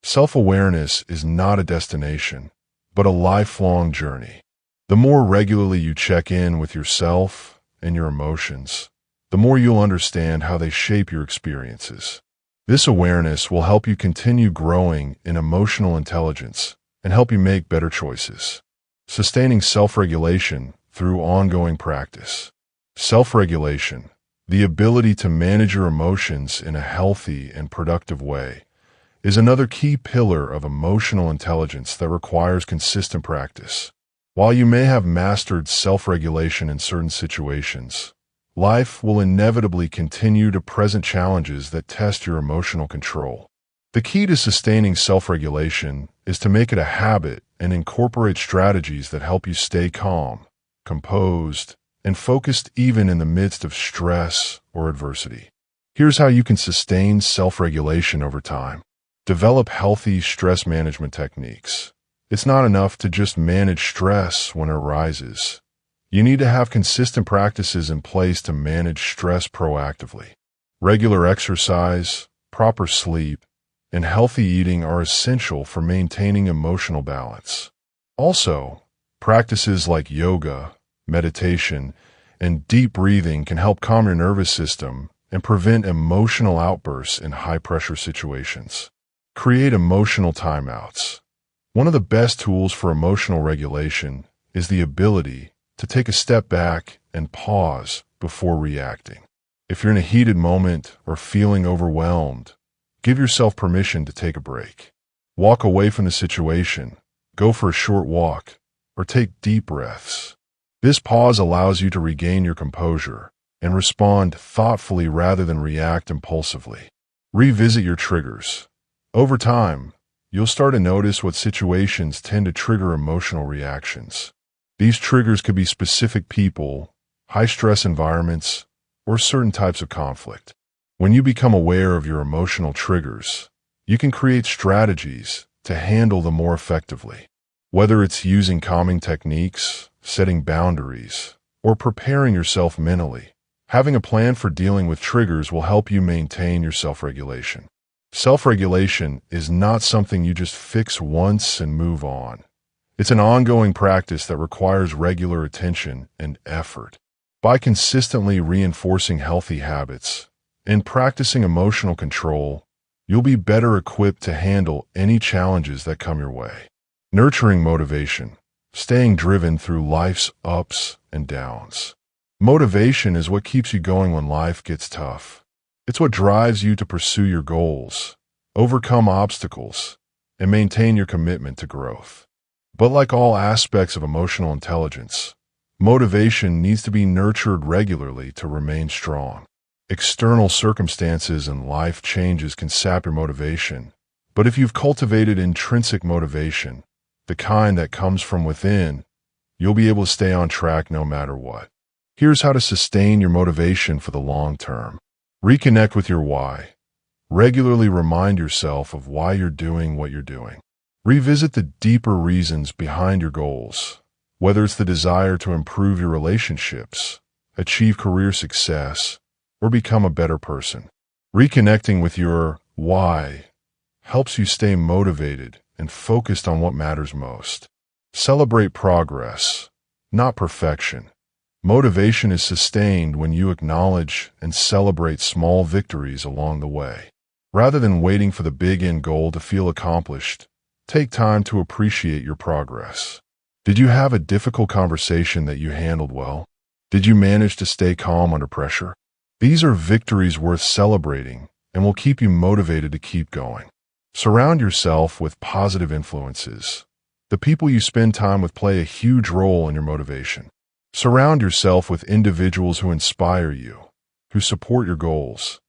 Self-awareness is not a destination, but a lifelong journey. The more regularly you check in with yourself and your emotions, the more you'll understand how they shape your experiences. This awareness will help you continue growing in emotional intelligence and help you make better choices. Sustaining self-regulation through ongoing practice. Self-regulation, the ability to manage your emotions in a healthy and productive way, is another key pillar of emotional intelligence that requires consistent practice. While you may have mastered self-regulation in certain situations, life will inevitably continue to present challenges that test your emotional control. The key to sustaining self-regulation is to make it a habit and incorporate strategies that help you stay calm, composed, and focused even in the midst of stress or adversity. Here's how you can sustain self-regulation over time. Develop healthy stress management techniques. It's not enough to just manage stress when it arises. You need to have consistent practices in place to manage stress proactively. Regular exercise, proper sleep, and healthy eating are essential for maintaining emotional balance. Also, practices like yoga, meditation, and deep breathing can help calm your nervous system and prevent emotional outbursts in high-pressure situations. Create emotional timeouts. One of the best tools for emotional regulation is the ability to take a step back and pause before reacting. If you're in a heated moment or feeling overwhelmed, give yourself permission to take a break. Walk away from the situation, go for a short walk, or take deep breaths. This pause allows you to regain your composure and respond thoughtfully rather than react impulsively. Revisit your triggers. Over time, you'll start to notice what situations tend to trigger emotional reactions. These triggers could be specific people, high-stress environments, or certain types of conflict. When you become aware of your emotional triggers, you can create strategies to handle them more effectively. Whether it's using calming techniques, setting boundaries, or preparing yourself mentally, having a plan for dealing with triggers will help you maintain your self-regulation. Self-regulation is not something you just fix once and move on. It's an ongoing practice that requires regular attention and effort. By consistently reinforcing healthy habits and practicing emotional control, you'll be better equipped to handle any challenges that come your way. Nurturing motivation, staying driven through life's ups and downs. Motivation is what keeps you going when life gets tough. It's what drives you to pursue your goals, overcome obstacles, and maintain your commitment to growth. But like all aspects of emotional intelligence, motivation needs to be nurtured regularly to remain strong. External circumstances and life changes can sap your motivation, but if you've cultivated intrinsic motivation, the kind that comes from within, you'll be able to stay on track no matter what. Here's how to sustain your motivation for the long term. Reconnect with your why. Regularly remind yourself of why you're doing what you're doing. Revisit the deeper reasons behind your goals, whether it's the desire to improve your relationships, achieve career success, or become a better person. Reconnecting with your why helps you stay motivated and focused on what matters most. Celebrate progress, not perfection. Motivation is sustained when you acknowledge and celebrate small victories along the way. Rather than waiting for the big end goal to feel accomplished, take time to appreciate your progress. Did you have a difficult conversation that you handled well? Did you manage to stay calm under pressure? These are victories worth celebrating and will keep you motivated to keep going. Surround yourself with positive influences. The people you spend time with play a huge role in your motivation. Surround yourself with individuals who inspire you, who support your goals,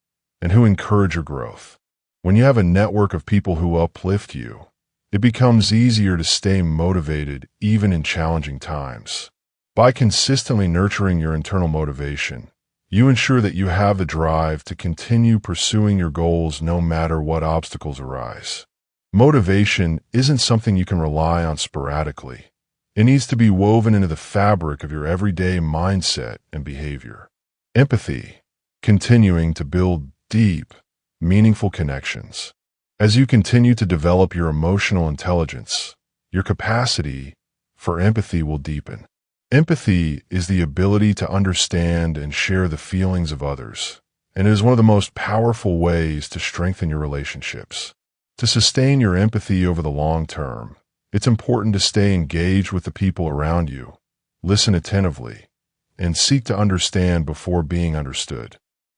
and who encourage your growth. When you have a network of people who uplift you, it becomes easier to stay motivated even in challenging times. By consistently nurturing your internal motivation, you ensure that you have the drive to continue pursuing your goals no matter what obstacles arise. Motivation isn't something you can rely on sporadically. It needs to be woven into the fabric of your everyday mindset and behavior. Empathy, continuing to build deep, meaningful connections. As you continue to develop your emotional intelligence, your capacity for empathy will deepen. Empathy is the ability to understand and share the feelings of others, and it is one of the most powerful ways to strengthen your relationships. To sustain your empathy over the long term, it's important to stay engaged with the people around you, listen attentively, and seek to understand before being understood.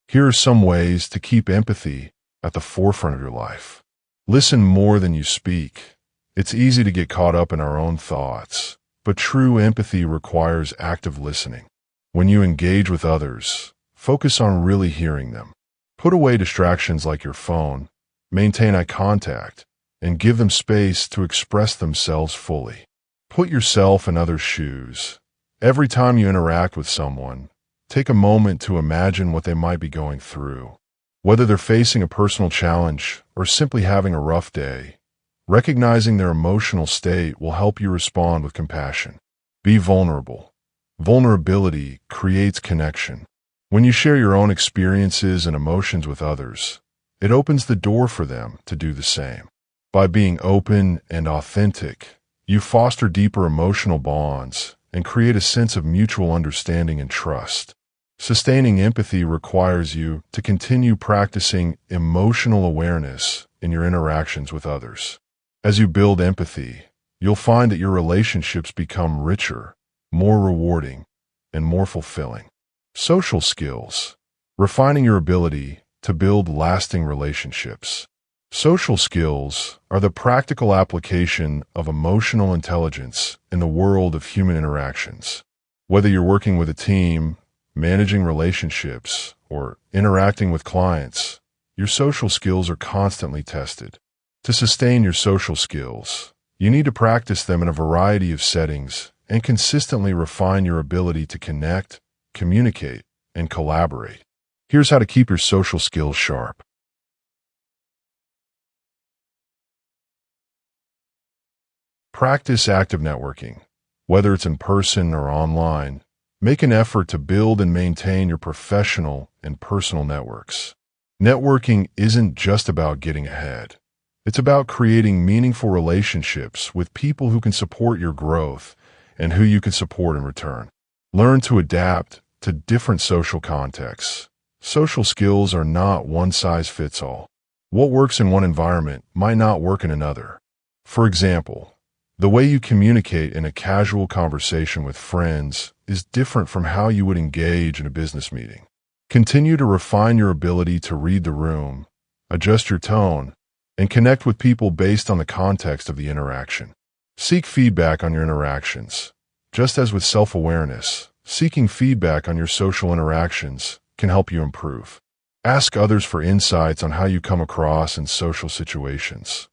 Here are some ways to keep empathy at the forefront of your life. Listen more than you speak. It's easy to get caught up in our own thoughts, but true empathy requires active listening. When you engage with others, focus on really hearing them. Put away distractions like your phone, maintain eye contact, and give them space to express themselves fully. Put yourself in others' shoes. Every time you interact with someone, take a moment to imagine what they might be going through. Whether they're facing a personal challenge or simply having a rough day, recognizing their emotional state will help you respond with compassion. Be vulnerable. Vulnerability creates connection. When you share your own experiences and emotions with others, it opens the door for them to do the same. By being open and authentic, you foster deeper emotional bonds and create a sense of mutual understanding and trust. Sustaining empathy requires you to continue practicing emotional awareness in your interactions with others. As you build empathy, you'll find that your relationships become richer, more rewarding, and more fulfilling. Social skills, refining your ability to build lasting relationships. Social skills are the practical application of emotional intelligence in the world of human interactions. Whether you're working with a team, managing relationships, or interacting with clients, your social skills are constantly tested. To sustain your social skills, you need to practice them in a variety of settings and consistently refine your ability to connect, communicate, and collaborate. Here's how to keep your social skills sharp. Practice active networking. Whether it's in person or online, make an effort to build and maintain your professional and personal networks. Networking isn't just about getting ahead. It's about creating meaningful relationships with people who can support your growth and who you can support in return. Learn to adapt to different social contexts. Social skills are not one size fits all. What works in one environment might not work in another. For example, the way you communicate in a casual conversation with friends is different from how you would engage in a business meeting. Continue to refine your ability to read the room, adjust your tone, and connect with people based on the context of the interaction. Seek feedback on your interactions. Just as with self-awareness, seeking feedback on your social interactions can help you improve. Ask others for insights on how you come across in social situations.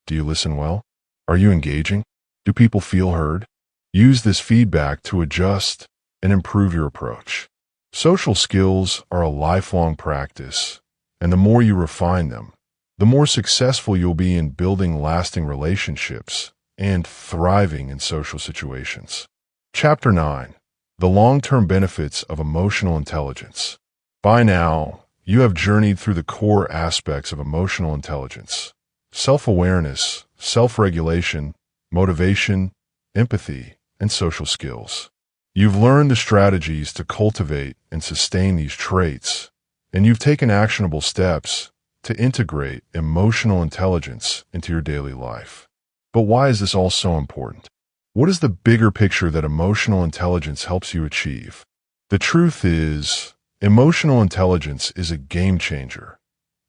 Do you listen well? Are you engaging? Do people feel heard? Use this feedback to adjust and improve your approach. Social skills are a lifelong practice, and the more you refine them, the more successful you'll be in building lasting relationships and thriving in social situations. Chapter 9. The long-term benefits of emotional intelligence. By now, you have journeyed through the core aspects of emotional intelligence: self-awareness, self-regulation, motivation, empathy, and social skills. You've learned the strategies to cultivate and sustain these traits, and you've taken actionable steps to integrate emotional intelligence into your daily life. But why is this all so important? What is the bigger picture that emotional intelligence helps you achieve? The truth is, emotional intelligence is a game changer,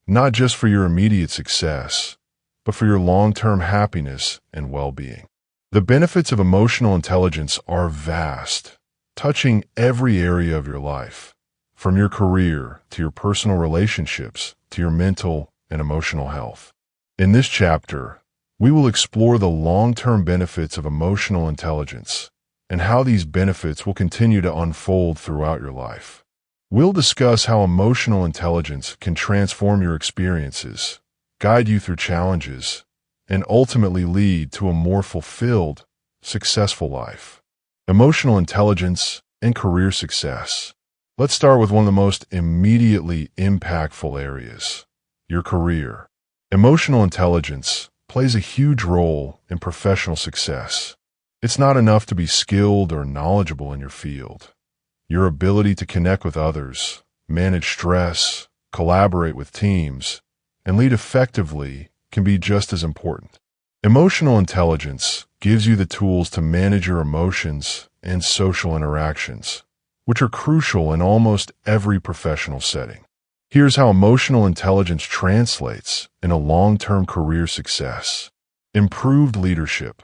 not just for your immediate success, but for your long-term happiness and well-being. The benefits of emotional intelligence are vast, touching every area of your life, from your career to your personal relationships to your mental and emotional health. In this chapter, we will explore the long-term benefits of emotional intelligence and how these benefits will continue to unfold throughout your life. We'll discuss how emotional intelligence can transform your experiences, guide you through challenges, and ultimately lead to a more fulfilled, successful life. Emotional intelligence and career success. Let's start with one of the most immediately impactful areas: your career. Emotional intelligence plays a huge role in professional success. It's not enough to be skilled or knowledgeable in your field. Your ability to connect with others, manage stress, collaborate with teams, and lead effectively can be just as important. Emotional intelligence gives you the tools to manage your emotions and social interactions, which are crucial in almost every professional setting. Here's how emotional intelligence translates in a long-term career success. Improved leadership.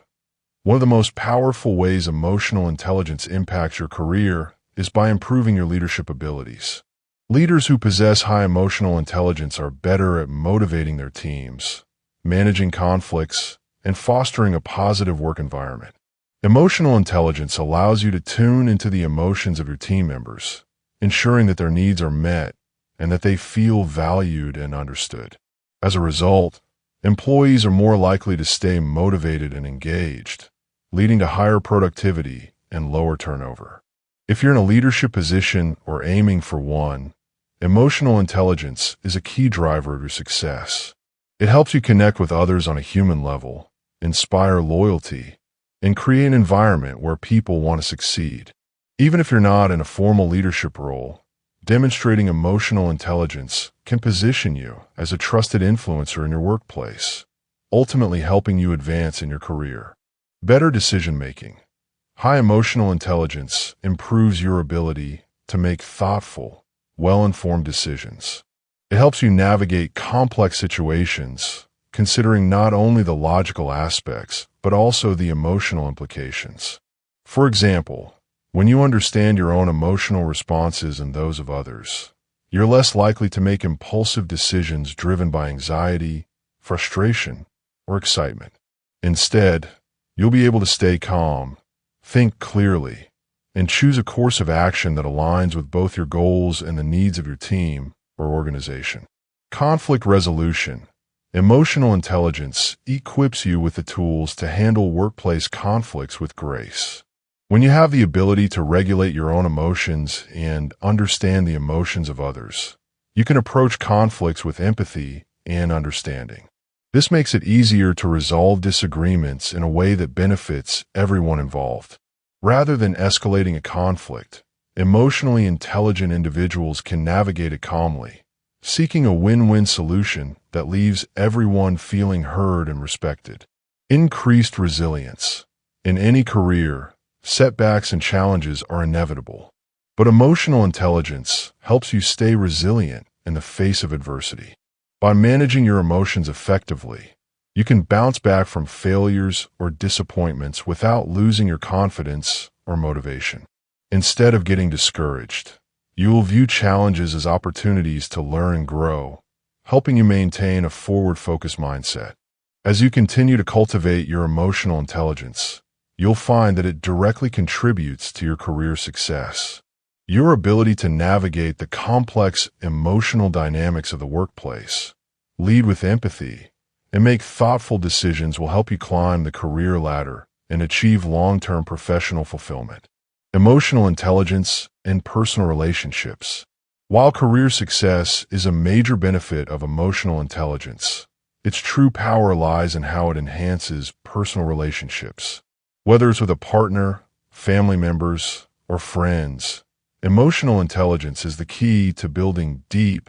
One of the most powerful ways emotional intelligence impacts your career is by improving your leadership abilities. Leaders who possess high emotional intelligence are better at motivating their teams, managing conflicts, and fostering a positive work environment. Emotional intelligence allows you to tune into the emotions of your team members, ensuring that their needs are met and that they feel valued and understood. As a result, employees are more likely to stay motivated and engaged, leading to higher productivity and lower turnover. If you're in a leadership position or aiming for one, emotional intelligence is a key driver of your success. It helps you connect with others on a human level, inspire loyalty, and create an environment where people want to succeed. Even if you're not in a formal leadership role, demonstrating emotional intelligence can position you as a trusted influencer in your workplace, ultimately helping you advance in your career. Better decision-making. High emotional intelligence improves your ability to make thoughtful, well-informed decisions. It helps you navigate complex situations, considering not only the logical aspects, but also the emotional implications. For example, when you understand your own emotional responses and those of others, you're less likely to make impulsive decisions driven by anxiety, frustration, or excitement. Instead, you'll be able to stay calm, think clearly, and choose a course of action that aligns with both your goals and the needs of your team or organization. Conflict resolution. Emotional intelligence equips you with the tools to handle workplace conflicts with grace. When you have the ability to regulate your own emotions and understand the emotions of others, you can approach conflicts with empathy and understanding. This makes it easier to resolve disagreements in a way that benefits everyone involved. Rather than escalating a conflict, emotionally intelligent individuals can navigate it calmly, seeking a win-win solution that leaves everyone feeling heard and respected. Increased resilience. In any career, setbacks and challenges are inevitable, but emotional intelligence helps you stay resilient in the face of adversity. By managing your emotions effectively, you can bounce back from failures or disappointments without losing your confidence or motivation. Instead of getting discouraged, you will view challenges as opportunities to learn and grow, helping you maintain a forward-focused mindset. As you continue to cultivate your emotional intelligence, you'll find that it directly contributes to your career success. Your ability to navigate the complex emotional dynamics of the workplace, lead with empathy, and make thoughtful decisions will help you climb the career ladder and achieve long-term professional fulfillment. Emotional intelligence and personal relationships. While career success is a major benefit of emotional intelligence, its true power lies in how it enhances personal relationships. Whether it's with a partner, family members, or friends, emotional intelligence is the key to building deep,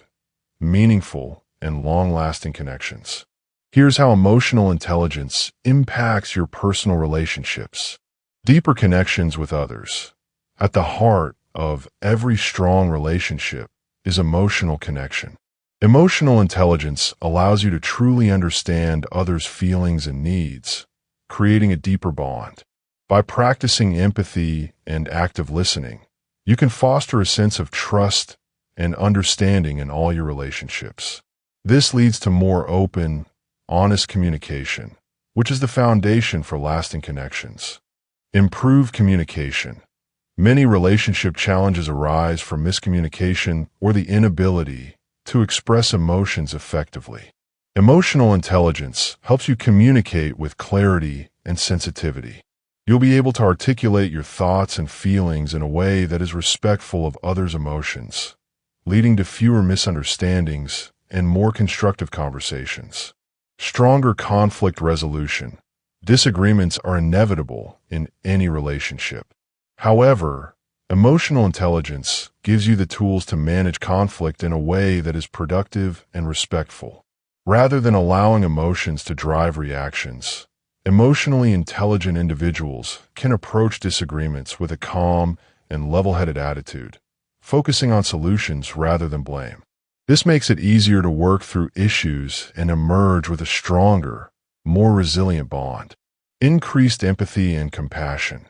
meaningful, and long-lasting connections. Here's how emotional intelligence impacts your personal relationships. Deeper connections with others. At the heart of every strong relationship is emotional connection. Emotional intelligence allows you to truly understand others' feelings and needs, creating a deeper bond. By practicing empathy and active listening, you can foster a sense of trust and understanding in all your relationships. This leads to more open, honest communication, which is the foundation for lasting connections. Improved communication. Many relationship challenges arise from miscommunication or the inability to express emotions effectively. Emotional intelligence helps you communicate with clarity and sensitivity. You'll be able to articulate your thoughts and feelings in a way that is respectful of others' emotions, leading to fewer misunderstandings and more constructive conversations. Stronger conflict resolution. Disagreements are inevitable in any relationship. However, emotional intelligence gives you the tools to manage conflict in a way that is productive and respectful. Rather than allowing emotions to drive reactions, emotionally intelligent individuals can approach disagreements with a calm and level-headed attitude, focusing on solutions rather than blame. This makes it easier to work through issues and emerge with a stronger, more resilient bond. Increased empathy and compassion.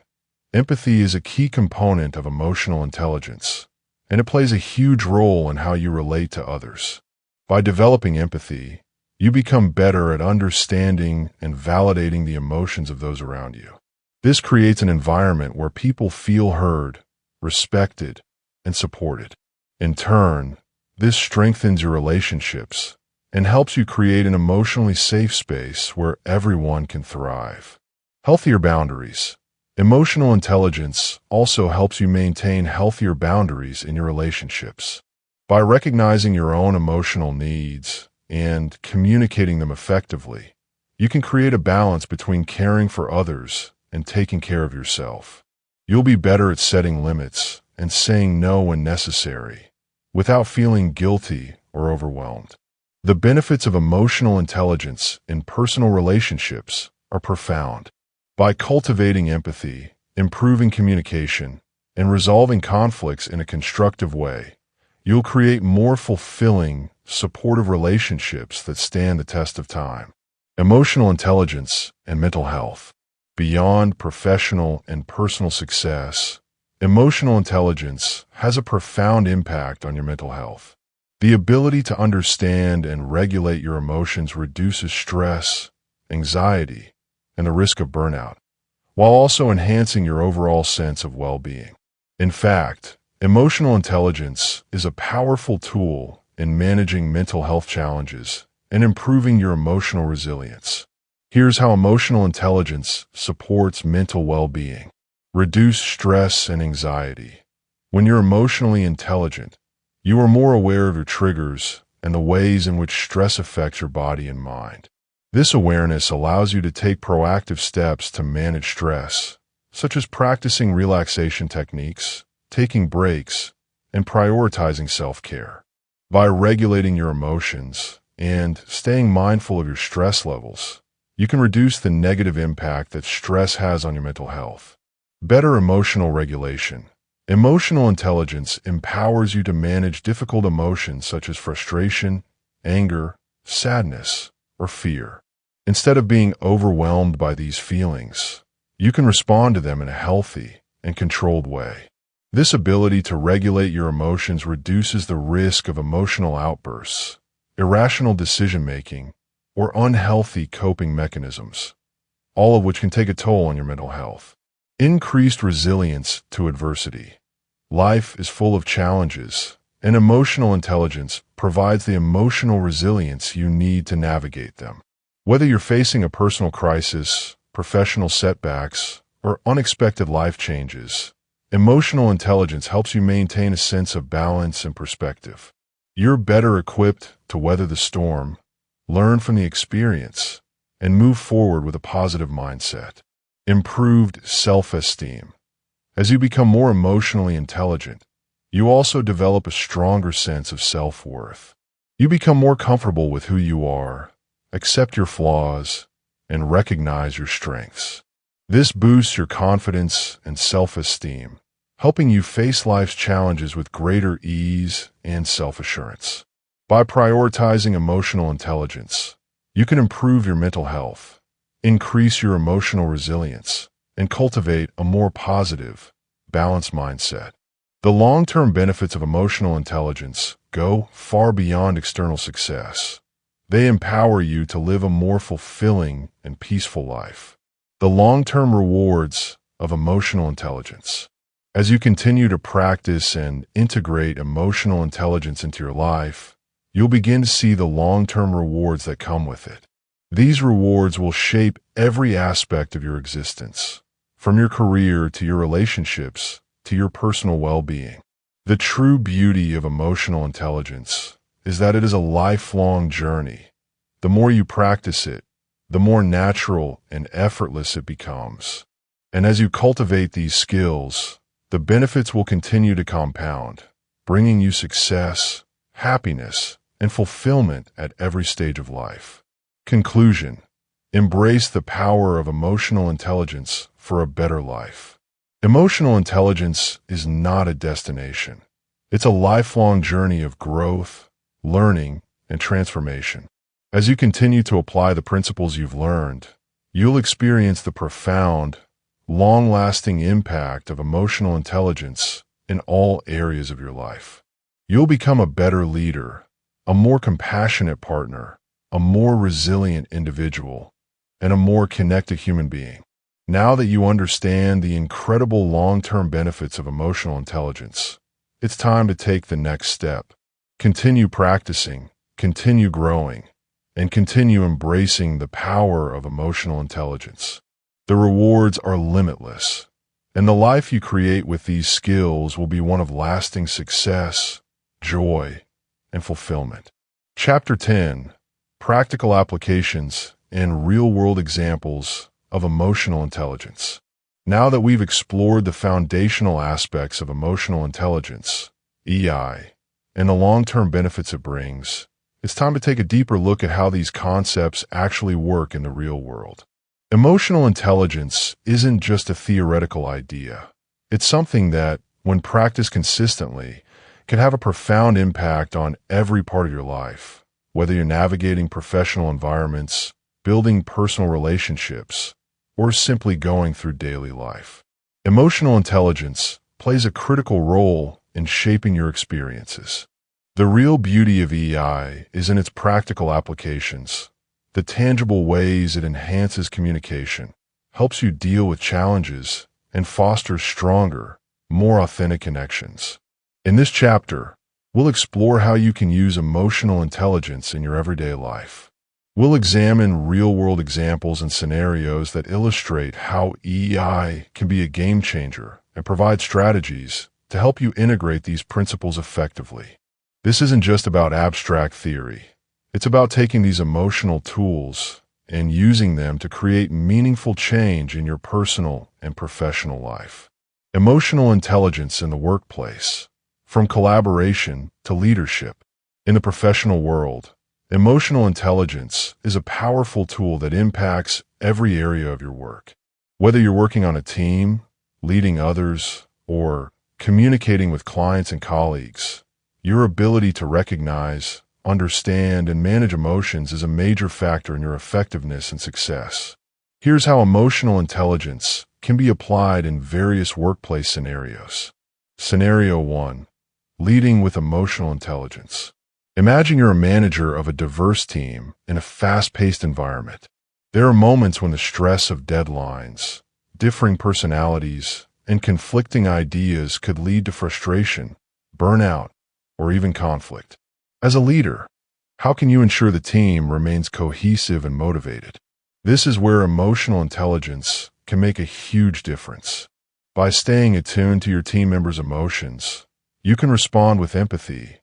Empathy is a key component of emotional intelligence, and it plays a huge role in how you relate to others. By developing empathy, you become better at understanding and validating the emotions of those around you. This creates an environment where people feel heard, respected, and supported. In turn, this strengthens your relationships and helps you create an emotionally safe space where everyone can thrive. Healthier boundaries. Emotional intelligence also helps you maintain healthier boundaries in your relationships. By recognizing your own emotional needs and communicating them effectively, you can create a balance between caring for others and taking care of yourself. You'll be better at setting limits and saying no when necessary, without feeling guilty or overwhelmed. The benefits of emotional intelligence in personal relationships are profound. By cultivating empathy, improving communication, and resolving conflicts in a constructive way, you'll create more fulfilling, supportive relationships that stand the test of time. Emotional intelligence and mental health. Beyond professional and personal success, emotional intelligence has a profound impact on your mental health. The ability to understand and regulate your emotions reduces stress, anxiety, and the risk of burnout, while also enhancing your overall sense of well-being. In fact, emotional intelligence is a powerful tool in managing mental health challenges and improving your emotional resilience. Here's how emotional intelligence supports mental well-being. Reduce stress and anxiety. When you're emotionally intelligent, you are more aware of your triggers and the ways in which stress affects your body and mind. This awareness allows you to take proactive steps to manage stress, such as practicing relaxation techniques, taking breaks, and prioritizing self-care. By regulating your emotions and staying mindful of your stress levels, you can reduce the negative impact that stress has on your mental health. Better emotional regulation. Emotional intelligence empowers you to manage difficult emotions such as frustration, anger, sadness, or fear. Instead of being overwhelmed by these feelings, you can respond to them in a healthy and controlled way. This ability to regulate your emotions reduces the risk of emotional outbursts, irrational decision-making, or unhealthy coping mechanisms, all of which can take a toll on your mental health. Increased resilience to adversity. Life is full of challenges, and emotional intelligence provides the emotional resilience you need to navigate them. Whether you're facing a personal crisis, professional setbacks, or unexpected life changes, emotional intelligence helps you maintain a sense of balance and perspective. You're better equipped to weather the storm, learn from the experience, and move forward with a positive mindset. Improved self-esteem. As you become more emotionally intelligent, you also develop a stronger sense of self-worth. You become more comfortable with who you are, accept your flaws, and recognize your strengths. This boosts your confidence and self-esteem, helping you face life's challenges with greater ease and self-assurance. By prioritizing emotional intelligence, you can improve your mental health, increase your emotional resilience, and cultivate a more positive, balanced mindset. The long-term benefits of emotional intelligence go far beyond external success. They empower you to live a more fulfilling and peaceful life. The long-term rewards of emotional intelligence. As you continue to practice and integrate emotional intelligence into your life, you'll begin to see the long-term rewards that come with it. These rewards will shape every aspect of your existence, from your career to your relationships to your personal well-being. The true beauty of emotional intelligence is that it is a lifelong journey. The more you practice it, the more natural and effortless it becomes. And as you cultivate these skills, the benefits will continue to compound, bringing you success, happiness, and fulfillment at every stage of life. Conclusion: embrace the power of emotional intelligence for a better life. Emotional intelligence is not a destination. It's a lifelong journey of growth, learning, and transformation. As you continue to apply the principles you've learned, you'll experience the profound, long-lasting impact of emotional intelligence in all areas of your life. You'll become a better leader, a more compassionate partner, a more resilient individual, and a more connected human being. Now that you understand the incredible long-term benefits of emotional intelligence, it's time to take the next step. Continue practicing, continue growing, and continue embracing the power of emotional intelligence. The rewards are limitless, and the life you create with these skills will be one of lasting success, joy, and fulfillment. Chapter 10: Practical Applications and Real-World Examples of Emotional Intelligence. Now that we've explored the foundational aspects of emotional intelligence, EI, and the long-term benefits it brings, it's time to take a deeper look at how these concepts actually work in the real world. Emotional intelligence isn't just a theoretical idea. It's something that, when practiced consistently, can have a profound impact on every part of your life, whether you're navigating professional environments, building personal relationships, or simply going through daily life. Emotional intelligence plays a critical role in shaping your experiences. The real beauty of EI is in its practical applications, the tangible ways it enhances communication, helps you deal with challenges, and fosters stronger, more authentic connections. In this chapter, we'll explore how you can use emotional intelligence in your everyday life. We'll examine real-world examples and scenarios that illustrate how EI can be a game changer and provide strategies to help you integrate these principles effectively. This isn't just about abstract theory. It's about taking these emotional tools and using them to create meaningful change in your personal and professional life. Emotional intelligence in the workplace, from collaboration to leadership. In the professional world, emotional intelligence is a powerful tool that impacts every area of your work. Whether you're working on a team, leading others, or communicating with clients and colleagues, your ability to recognize, understand, and manage emotions is a major factor in your effectiveness and success. Here's how emotional intelligence can be applied in various workplace scenarios. Scenario 1: Leading with emotional intelligence. Imagine you're a manager of a diverse team in a fast-paced environment. There are moments when the stress of deadlines, differing personalities, and conflicting ideas could lead to frustration, burnout, or even conflict. As a leader, how can you ensure the team remains cohesive and motivated? This is where emotional intelligence can make a huge difference. By staying attuned to your team members' emotions, you can respond with empathy,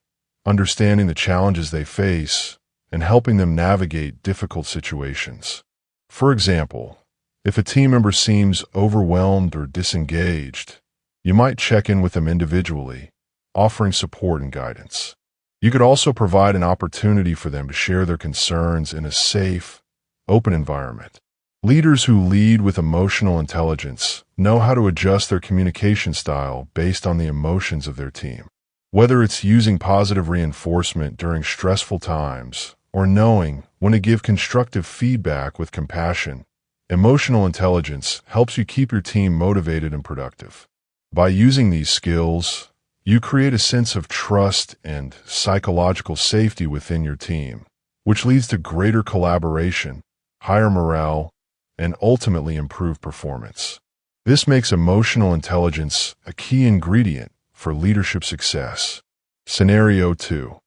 understanding the challenges they face, and helping them navigate difficult situations. For example, if a team member seems overwhelmed or disengaged, you might check in with them individually, offering support and guidance. You could also provide an opportunity for them to share their concerns in a safe, open environment. Leaders who lead with emotional intelligence know how to adjust their communication style based on the emotions of their team. Whether it's using positive reinforcement during stressful times or knowing when to give constructive feedback with compassion, emotional intelligence helps you keep your team motivated and productive. By using these skills, you create a sense of trust and psychological safety within your team, which leads to greater collaboration, higher morale, and ultimately improved performance. This makes emotional intelligence a key ingredient for leadership success. Scenario 2.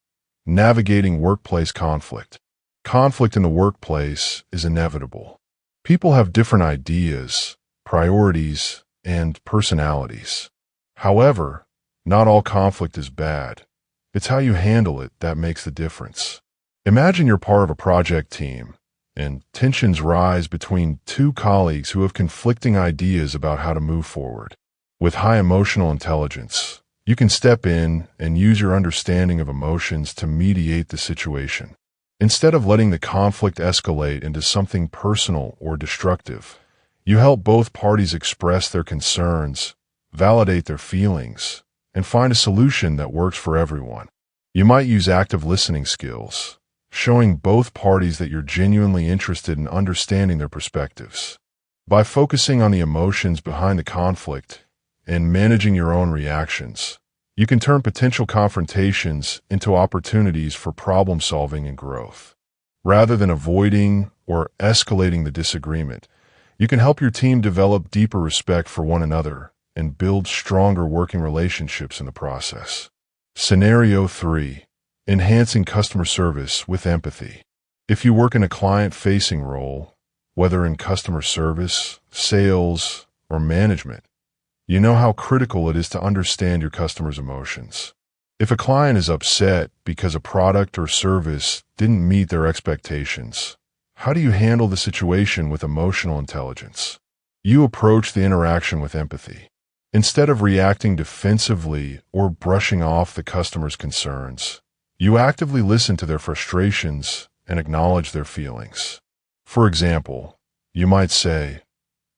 Navigating workplace conflict. Conflict in the workplace is inevitable. People have different ideas, priorities, and personalities. However, not all conflict is bad. It's how you handle it that makes the difference. Imagine you're part of a project team, and tensions rise between two colleagues who have conflicting ideas about how to move forward. With high emotional intelligence, you can step in and use your understanding of emotions to mediate the situation. Instead of letting the conflict escalate into something personal or destructive, you help both parties express their concerns, validate their feelings, and find a solution that works for everyone. You might use active listening skills, showing both parties that you're genuinely interested in understanding their perspectives. By focusing on the emotions behind the conflict and managing your own reactions, you can turn potential confrontations into opportunities for problem solving and growth. Rather than avoiding or escalating the disagreement, you can help your team develop deeper respect for one another and build stronger working relationships in the process. Scenario 3. Enhancing customer service with empathy. If you work in a client-facing role, whether in customer service, sales, or management, you know how critical it is to understand your customers' emotions. If a client is upset because a product or service didn't meet their expectations, how do you handle the situation with emotional intelligence? You approach the interaction with empathy. Instead of reacting defensively or brushing off the customer's concerns, you actively listen to their frustrations and acknowledge their feelings. For example, you might say,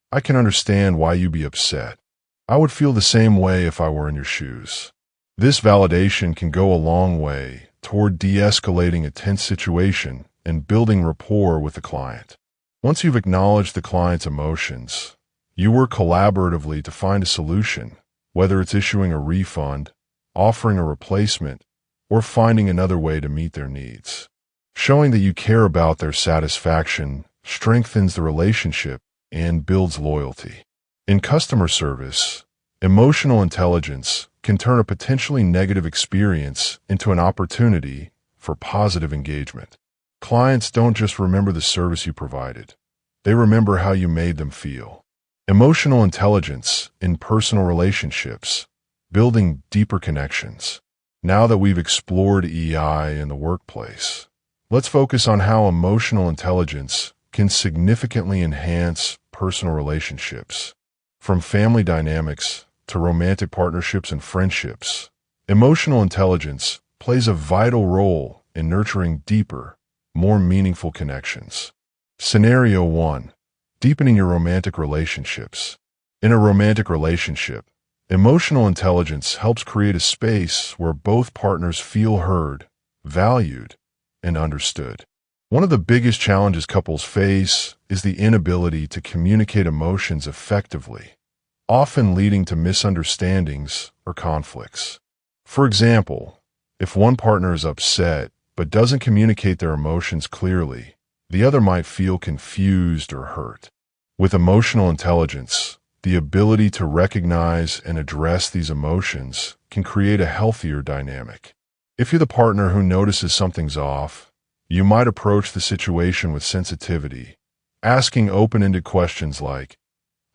"I can understand why you'd be upset. I would feel the same way if I were in your shoes." This validation can go a long way toward de-escalating a tense situation and building rapport with the client. Once you've acknowledged the client's emotions, you work collaboratively to find a solution, whether it's issuing a refund, offering a replacement, or finding another way to meet their needs. Showing that you care about their satisfaction strengthens the relationship and builds loyalty. In customer service, emotional intelligence can turn a potentially negative experience into an opportunity for positive engagement. Clients don't just remember the service you provided, they remember how you made them feel. Emotional intelligence in personal relationships, building deeper connections. Now that we've explored EI in the workplace, let's focus on how emotional intelligence can significantly enhance personal relationships. From family dynamics to romantic partnerships and friendships, emotional intelligence plays a vital role in nurturing deeper, more meaningful connections. Scenario 1. Deepening your romantic relationships. In a romantic relationship, emotional intelligence helps create a space where both partners feel heard, valued, and understood. One of the biggest challenges couples face is the inability to communicate emotions effectively, often leading to misunderstandings or conflicts. For example, if one partner is upset but doesn't communicate their emotions clearly, the other might feel confused or hurt. With emotional intelligence, the ability to recognize and address these emotions can create a healthier dynamic. If you're the partner who notices something's off, you might approach the situation with sensitivity, asking open-ended questions like,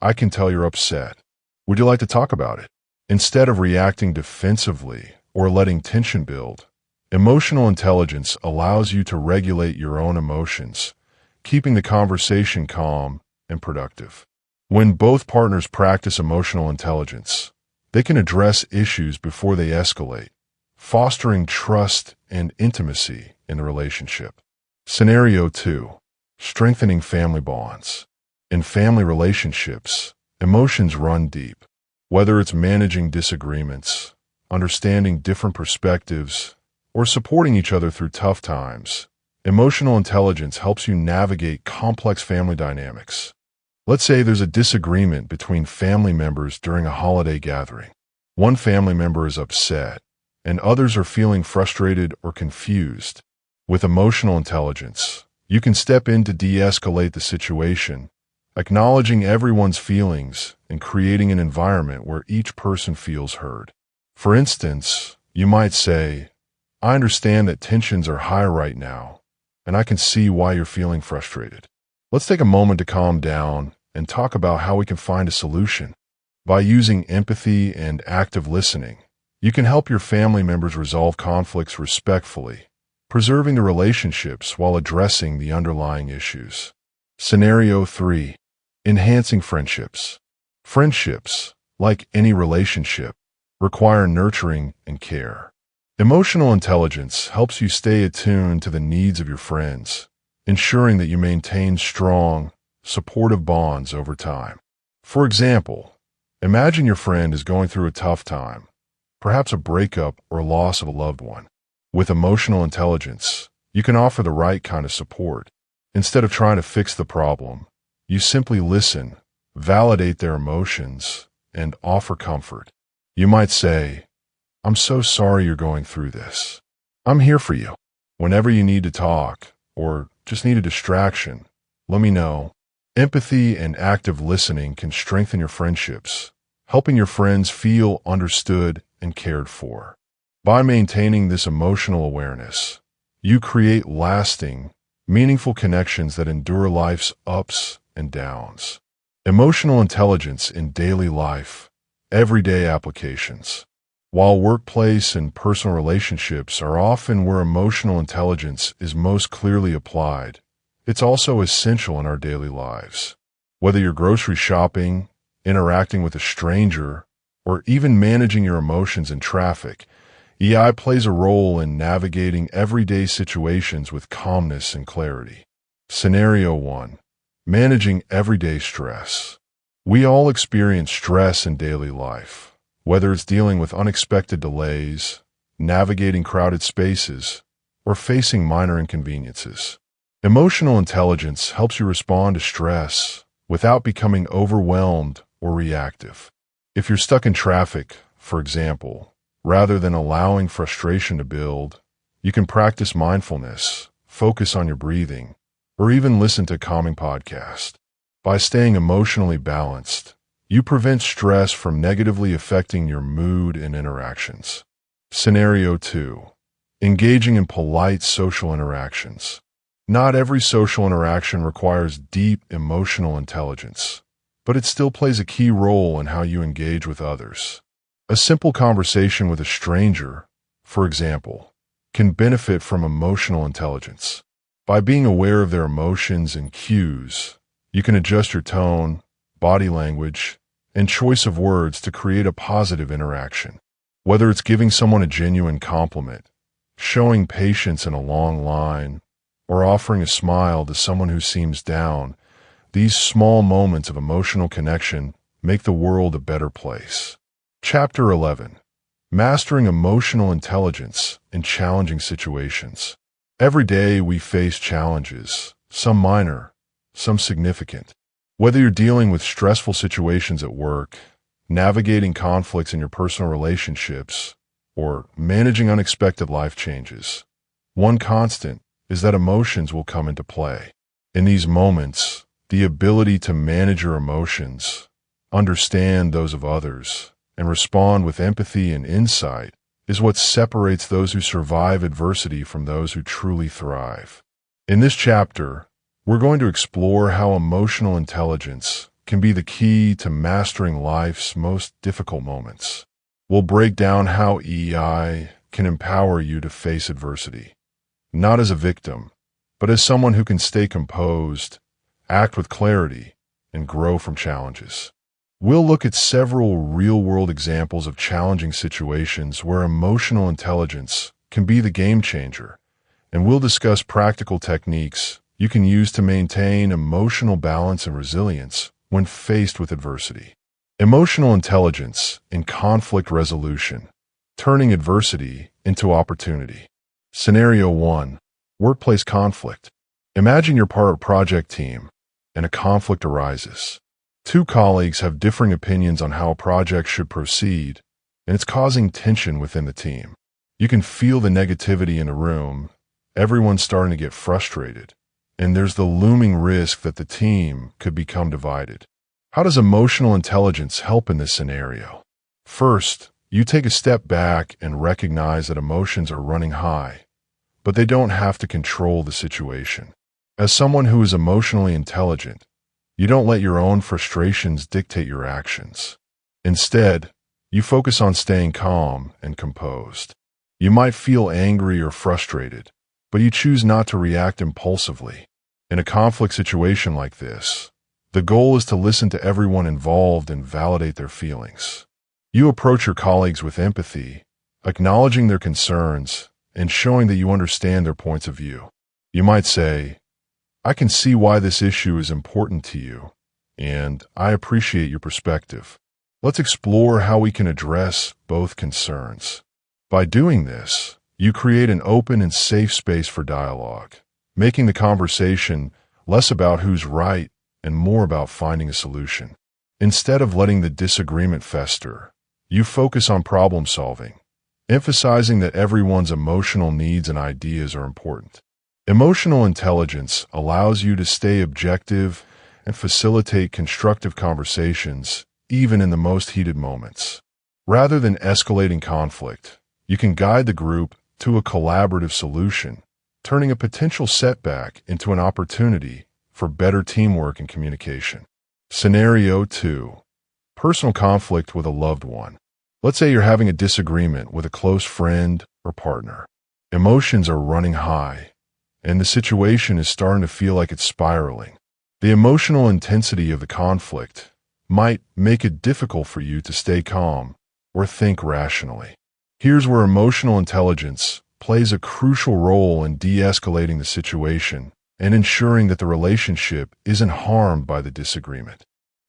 "I can tell you're upset. Would you like to talk about it?" Instead of reacting defensively or letting tension build, emotional intelligence allows you to regulate your own emotions, keeping the conversation calm and productive. When both partners practice emotional intelligence, they can address issues before they escalate, fostering trust and intimacy in the relationship. Scenario 2. Strengthening family bonds. In family relationships, emotions run deep. Whether it's managing disagreements, understanding different perspectives, or supporting each other through tough times, emotional intelligence helps you navigate complex family dynamics. Let's say there's a disagreement between family members during a holiday gathering. One family member is upset, and others are feeling frustrated or confused. With emotional intelligence, you can step in to de-escalate the situation, acknowledging everyone's feelings and creating an environment where each person feels heard. For instance, you might say, "I understand that tensions are high right now, and I can see why you're feeling frustrated. Let's take a moment to calm down and talk about how we can find a solution." By using empathy and active listening, you can help your family members resolve conflicts respectfully, preserving the relationships while addressing the underlying issues. Scenario 3. Enhancing friendships. Friendships, like any relationship, require nurturing and care. Emotional intelligence helps you stay attuned to the needs of your friends, ensuring that you maintain strong, supportive bonds over time. For example, imagine your friend is going through a tough time, perhaps a breakup or loss of a loved one. With emotional intelligence, you can offer the right kind of support. Instead of trying to fix the problem, you simply listen, validate their emotions, and offer comfort. You might say, "I'm so sorry you're going through this. I'm here for you. Whenever you need to talk, or just need a distraction, let me know." Empathy and active listening can strengthen your friendships, helping your friends feel understood and cared for. By maintaining this emotional awareness, you create lasting, meaningful connections that endure life's ups and downs. Emotional intelligence in daily life, everyday applications. While workplace and personal relationships are often where emotional intelligence is most clearly applied, it's also essential in our daily lives. Whether you're grocery shopping, interacting with a stranger, or even managing your emotions in traffic, EI plays a role in navigating everyday situations with calmness and clarity. Scenario 1. Managing everyday stress. We all experience stress in daily life, whether it's dealing with unexpected delays, navigating crowded spaces, or facing minor inconveniences. Emotional intelligence helps you respond to stress without becoming overwhelmed or reactive. If you're stuck in traffic, for example, rather than allowing frustration to build, you can practice mindfulness, focus on your breathing, or even listen to a calming podcast. By staying emotionally balanced, you prevent stress from negatively affecting your mood and interactions. Scenario 2. Engaging in polite social interactions. Not every social interaction requires deep emotional intelligence, but it still plays a key role in how you engage with others. A simple conversation with a stranger, for example, can benefit from emotional intelligence. By being aware of their emotions and cues, you can adjust your tone, body language, and choice of words to create a positive interaction. Whether it's giving someone a genuine compliment, showing patience in a long line, or offering a smile to someone who seems down, these small moments of emotional connection make the world a better place. Chapter 11. Mastering emotional intelligence in challenging situations. Every day we face challenges, some minor, some significant. Whether you're dealing with stressful situations at work, navigating conflicts in your personal relationships, or managing unexpected life changes, one constant is that emotions will come into play. In these moments, the ability to manage your emotions, understand those of others, and respond with empathy and insight is what separates those who survive adversity from those who truly thrive. In this chapter, we're going to explore how emotional intelligence can be the key to mastering life's most difficult moments. We'll break down how EI can empower you to face adversity, not as a victim, but as someone who can stay composed, act with clarity, and grow from challenges. We'll look at several real-world examples of challenging situations where emotional intelligence can be the game changer, and we'll discuss practical techniques you can use to maintain emotional balance and resilience when faced with adversity. Emotional intelligence in conflict resolution, turning adversity into opportunity. Scenario 1. Workplace conflict. Imagine you're part of a project team and a conflict arises. Two colleagues have differing opinions on how a project should proceed, and it's causing tension within the team. You can feel the negativity in the room. Everyone's starting to get frustrated, and there's the looming risk that the team could become divided. How does emotional intelligence help in this scenario? First, you take a step back and recognize that emotions are running high, but they don't have to control the situation. As someone who is emotionally intelligent, you don't let your own frustrations dictate your actions. Instead, you focus on staying calm and composed. You might feel angry or frustrated, but you choose not to react impulsively. In a conflict situation like this, the goal is to listen to everyone involved and validate their feelings. You approach your colleagues with empathy, acknowledging their concerns and showing that you understand their points of view. You might say, "I can see why this issue is important to you, and I appreciate your perspective. Let's explore how we can address both concerns." By doing this, you create an open and safe space for dialogue, making the conversation less about who's right and more about finding a solution. Instead of letting the disagreement fester, you focus on problem solving, emphasizing that everyone's emotional needs and ideas are important. Emotional intelligence allows you to stay objective and facilitate constructive conversations, even in the most heated moments. Rather than escalating conflict, you can guide the group to a collaborative solution, turning a potential setback into an opportunity for better teamwork and communication. Scenario 2. Personal conflict with a loved one. Let's say you're having a disagreement with a close friend or partner. Emotions are running high, and the situation is starting to feel like it's spiraling. The emotional intensity of the conflict might make it difficult for you to stay calm or think rationally. Here's where emotional intelligence plays a crucial role in de-escalating the situation and ensuring that the relationship isn't harmed by the disagreement.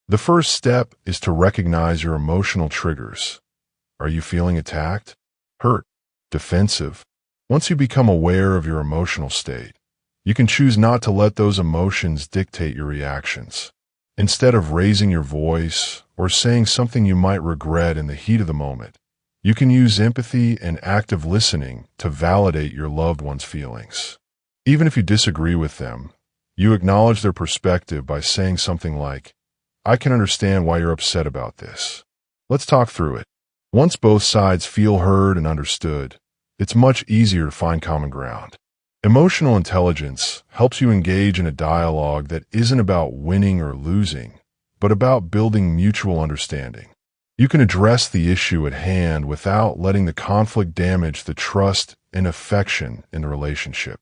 The first step is to recognize your emotional triggers. Are you feeling attacked, hurt, defensive? Once you become aware of your emotional state, you can choose not to let those emotions dictate your reactions. Instead of raising your voice or saying something you might regret in the heat of the moment, you can use empathy and active listening to validate your loved one's feelings. Even if you disagree with them, you acknowledge their perspective by saying something like, "I can understand why you're upset about this. Let's talk through it." Once both sides feel heard and understood, it's much easier to find common ground. Emotional intelligence helps you engage in a dialogue that isn't about winning or losing, but about building mutual understanding. You can address the issue at hand without letting the conflict damage the trust and affection in the relationship.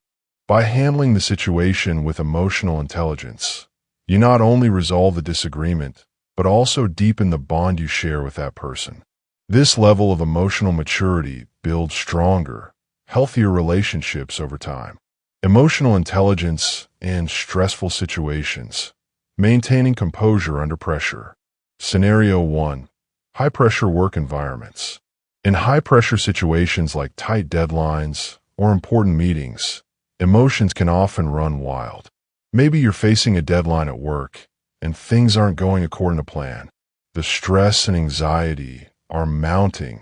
By handling the situation with emotional intelligence, you not only resolve the disagreement, but also deepen the bond you share with that person. This level of emotional maturity builds stronger, healthier relationships over time. Emotional intelligence in stressful situations. Maintaining composure under pressure. Scenario 1. High-pressure work environments. In high-pressure situations like tight deadlines or important meetings, emotions can often run wild. Maybe you're facing a deadline at work, and things aren't going according to plan. The stress and anxiety are mounting,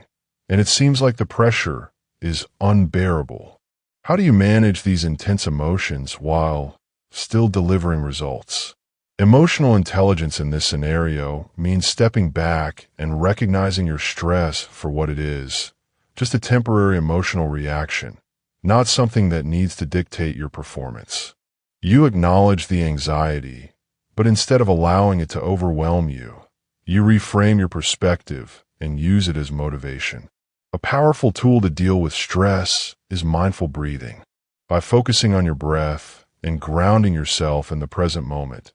and it seems like the pressure is unbearable. How do you manage these intense emotions while still delivering results? Emotional intelligence in this scenario means stepping back and recognizing your stress for what it is, just a temporary emotional reaction, not something that needs to dictate your performance. You acknowledge the anxiety, but instead of allowing it to overwhelm you, you reframe your perspective and use it as motivation. A powerful tool to deal with stress is mindful breathing. By focusing on your breath and grounding yourself in the present moment,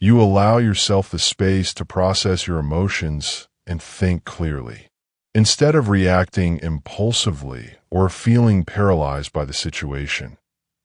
you allow yourself the space to process your emotions and think clearly. Instead of reacting impulsively or feeling paralyzed by the situation,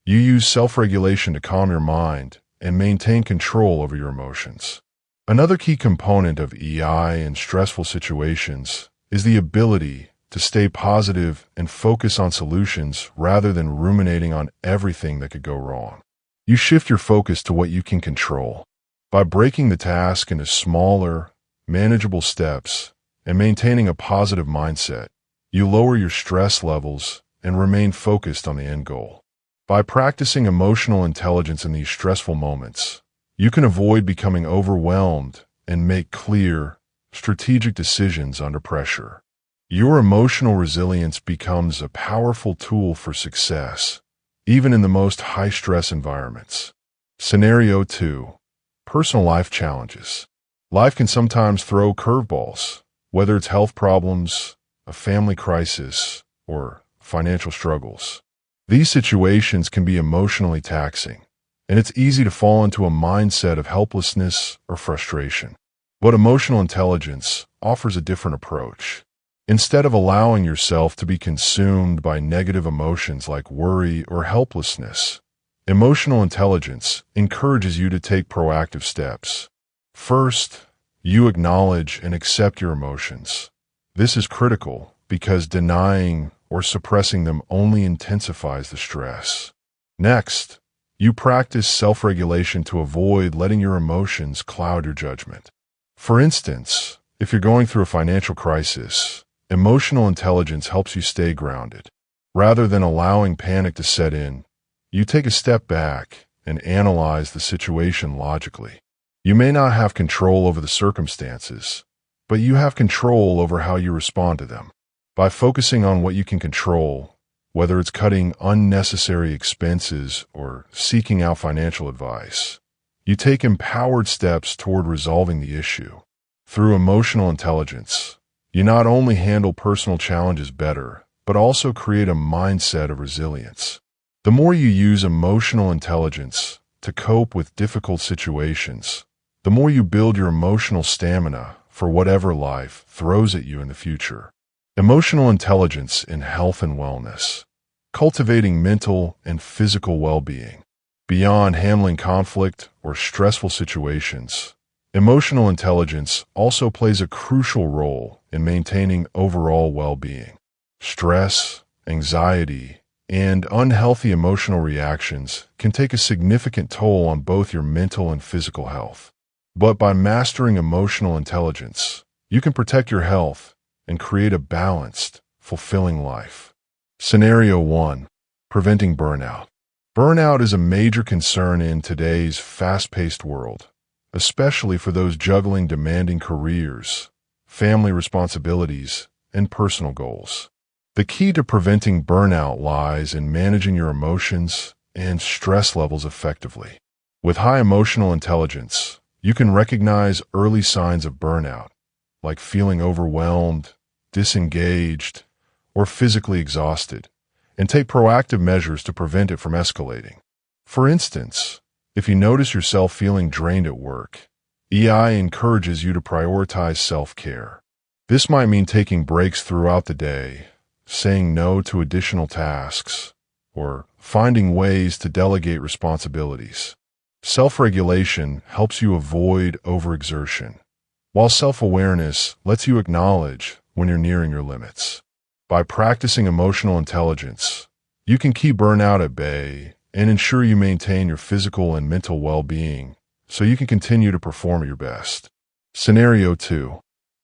you use self-regulation to calm your mind and maintain control over your emotions. Another key component of EI in stressful situations is the ability to stay positive and focus on solutions rather than ruminating on everything that could go wrong. You shift your focus to what you can control. By breaking the task into smaller, manageable steps and maintaining a positive mindset, you lower your stress levels and remain focused on the end goal. By practicing emotional intelligence in these stressful moments, you can avoid becoming overwhelmed and make clear, strategic decisions under pressure. Your emotional resilience becomes a powerful tool for success, even in the most high-stress environments. Scenario 2. Personal life challenges. Life can sometimes throw curveballs, whether it's health problems, a family crisis, or financial struggles. These situations can be emotionally taxing, and it's easy to fall into a mindset of helplessness or frustration. But emotional intelligence offers a different approach. Instead of allowing yourself to be consumed by negative emotions like worry or helplessness, emotional intelligence encourages you to take proactive steps. First, you acknowledge and accept your emotions. This is critical because denying or suppressing them only intensifies the stress. Next, you practice self-regulation to avoid letting your emotions cloud your judgment. For instance, if you're going through a financial crisis, emotional intelligence helps you stay grounded. Rather than allowing panic to set in, you take a step back and analyze the situation logically. You may not have control over the circumstances, but you have control over how you respond to them. By focusing on what you can control, whether it's cutting unnecessary expenses or seeking out financial advice, you take empowered steps toward resolving the issue. Through emotional intelligence, you not only handle personal challenges better, but also create a mindset of resilience. The more you use emotional intelligence to cope with difficult situations, the more you build your emotional stamina for whatever life throws at you in the future. Emotional intelligence in health and wellness. Cultivating mental and physical well-being. Beyond handling conflict or stressful situations, emotional intelligence also plays a crucial role in maintaining overall well-being. Stress, anxiety, and unhealthy emotional reactions can take a significant toll on both your mental and physical health. But by mastering emotional intelligence, you can protect your health and create a balanced, fulfilling life. Scenario 1. Preventing burnout. Burnout is a major concern in today's fast-paced world, especially for those juggling demanding careers, family responsibilities, and personal goals. The key to preventing burnout lies in managing your emotions and stress levels effectively. With high emotional intelligence, you can recognize early signs of burnout, like feeling overwhelmed, disengaged, or physically exhausted, and take proactive measures to prevent it from escalating. For instance, if you notice yourself feeling drained at work, EI encourages you to prioritize self-care. This might mean taking breaks throughout the day, saying no to additional tasks, or finding ways to delegate responsibilities. Self-regulation helps you avoid overexertion, while self-awareness lets you acknowledge when you're nearing your limits. By practicing emotional intelligence, you can keep burnout at bay and ensure you maintain your physical and mental well-being so you can continue to perform at your best. Scenario 2.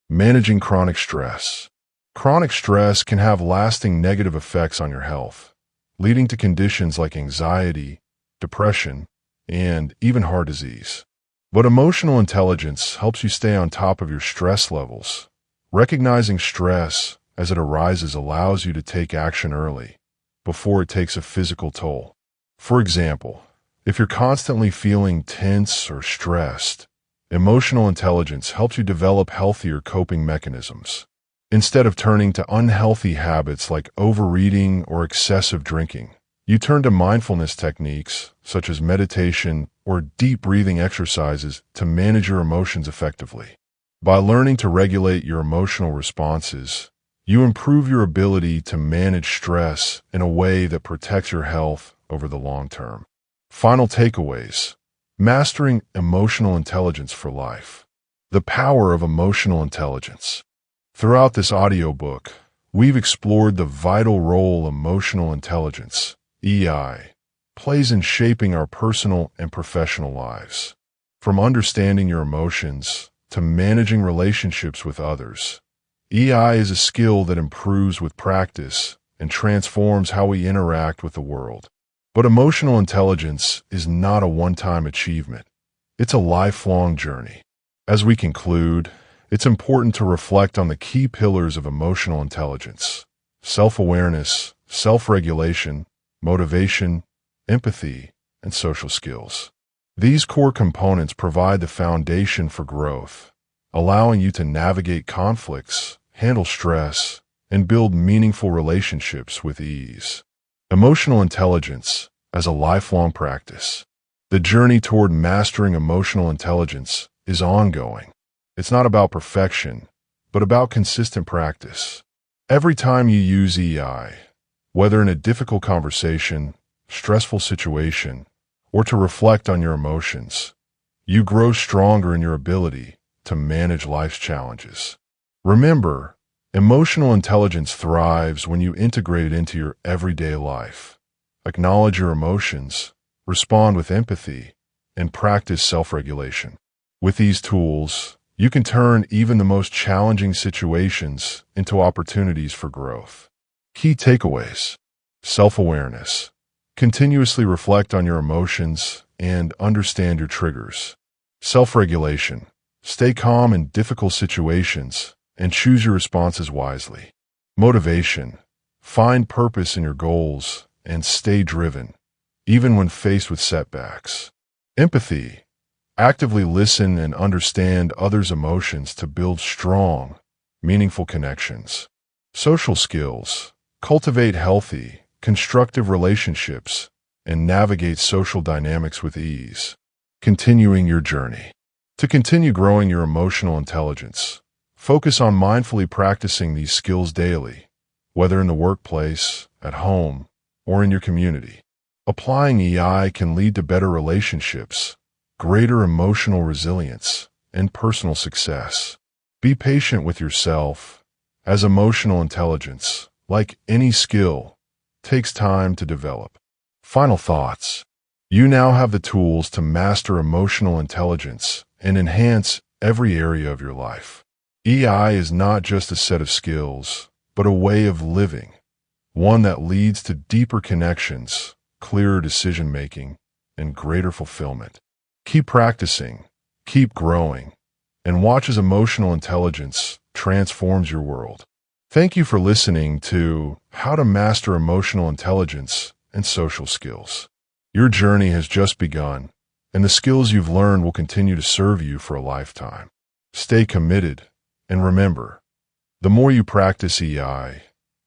Managing chronic stress. Chronic stress can have lasting negative effects on your health, leading to conditions like anxiety, depression, and even heart disease. But emotional intelligence helps you stay on top of your stress levels. Recognizing stress as it arises allows you to take action early, before it takes a physical toll. For example, if you're constantly feeling tense or stressed, emotional intelligence helps you develop healthier coping mechanisms. Instead of turning to unhealthy habits like overeating or excessive drinking, you turn to mindfulness techniques such as meditation or deep breathing exercises to manage your emotions effectively. By learning to regulate your emotional responses, you improve your ability to manage stress in a way that protects your health over the long term. Final takeaways: mastering emotional intelligence for life. The power of emotional intelligence. Throughout this audiobook, we've explored the vital role emotional intelligence, EI, plays in shaping our personal and professional lives. From understanding your emotions to managing relationships with others, EI is a skill that improves with practice and transforms how we interact with the world. But emotional intelligence is not a one-time achievement. It's a lifelong journey. As we conclude, it's important to reflect on the key pillars of emotional intelligence: self-awareness, self-regulation, motivation, empathy, and social skills. These core components provide the foundation for growth, allowing you to navigate conflicts, handle stress, and build meaningful relationships with ease. Emotional intelligence as a lifelong practice. The journey toward mastering emotional intelligence is ongoing. It's not about perfection, but about consistent practice. Every time you use EI, whether in a difficult conversation, stressful situation, or to reflect on your emotions, you grow stronger in your ability to manage life's challenges. Remember, emotional intelligence thrives when you integrate it into your everyday life. Acknowledge your emotions, respond with empathy, and practice self-regulation. With these tools, you can turn even the most challenging situations into opportunities for growth. Key takeaways: self-awareness. Continuously reflect on your emotions and understand your triggers. Self-regulation. Stay calm in difficult situations and choose your responses wisely. Motivation. Find purpose in your goals and stay driven, even when faced with setbacks. Empathy. Actively listen and understand others' emotions to build strong, meaningful connections. Social skills. Cultivate healthy, constructive relationships and navigate social dynamics with ease. Continuing your journey. To continue growing your emotional intelligence, focus on mindfully practicing these skills daily, whether in the workplace, at home, or in your community. Applying EI can lead to better relationships, greater emotional resilience, and personal success. Be patient with yourself, as emotional intelligence, like any skill, takes time to develop. Final thoughts. You now have the tools to master emotional intelligence and enhance every area of your life. EI is not just a set of skills, but a way of living, one that leads to deeper connections, clearer decision-making, and greater fulfillment. Keep practicing, keep growing, and watch as emotional intelligence transforms your world. Thank you for listening to How to Master Emotional Intelligence and Social Skills. Your journey has just begun, and the skills you've learned will continue to serve you for a lifetime. Stay committed, and remember, the more you practice EI,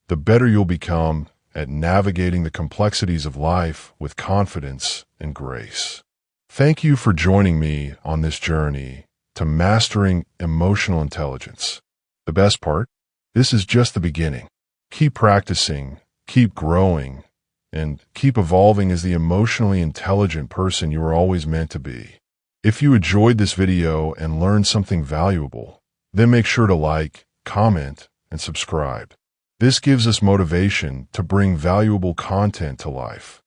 the better you'll become at navigating the complexities of life with confidence and grace. Thank you for joining me on this journey to mastering emotional intelligence. The best part? This is just the beginning. Keep practicing, keep growing, and keep evolving as the emotionally intelligent person you were always meant to be. If you enjoyed this video and learned something valuable, then make sure to like, comment, and subscribe. This gives us motivation to bring valuable content to life.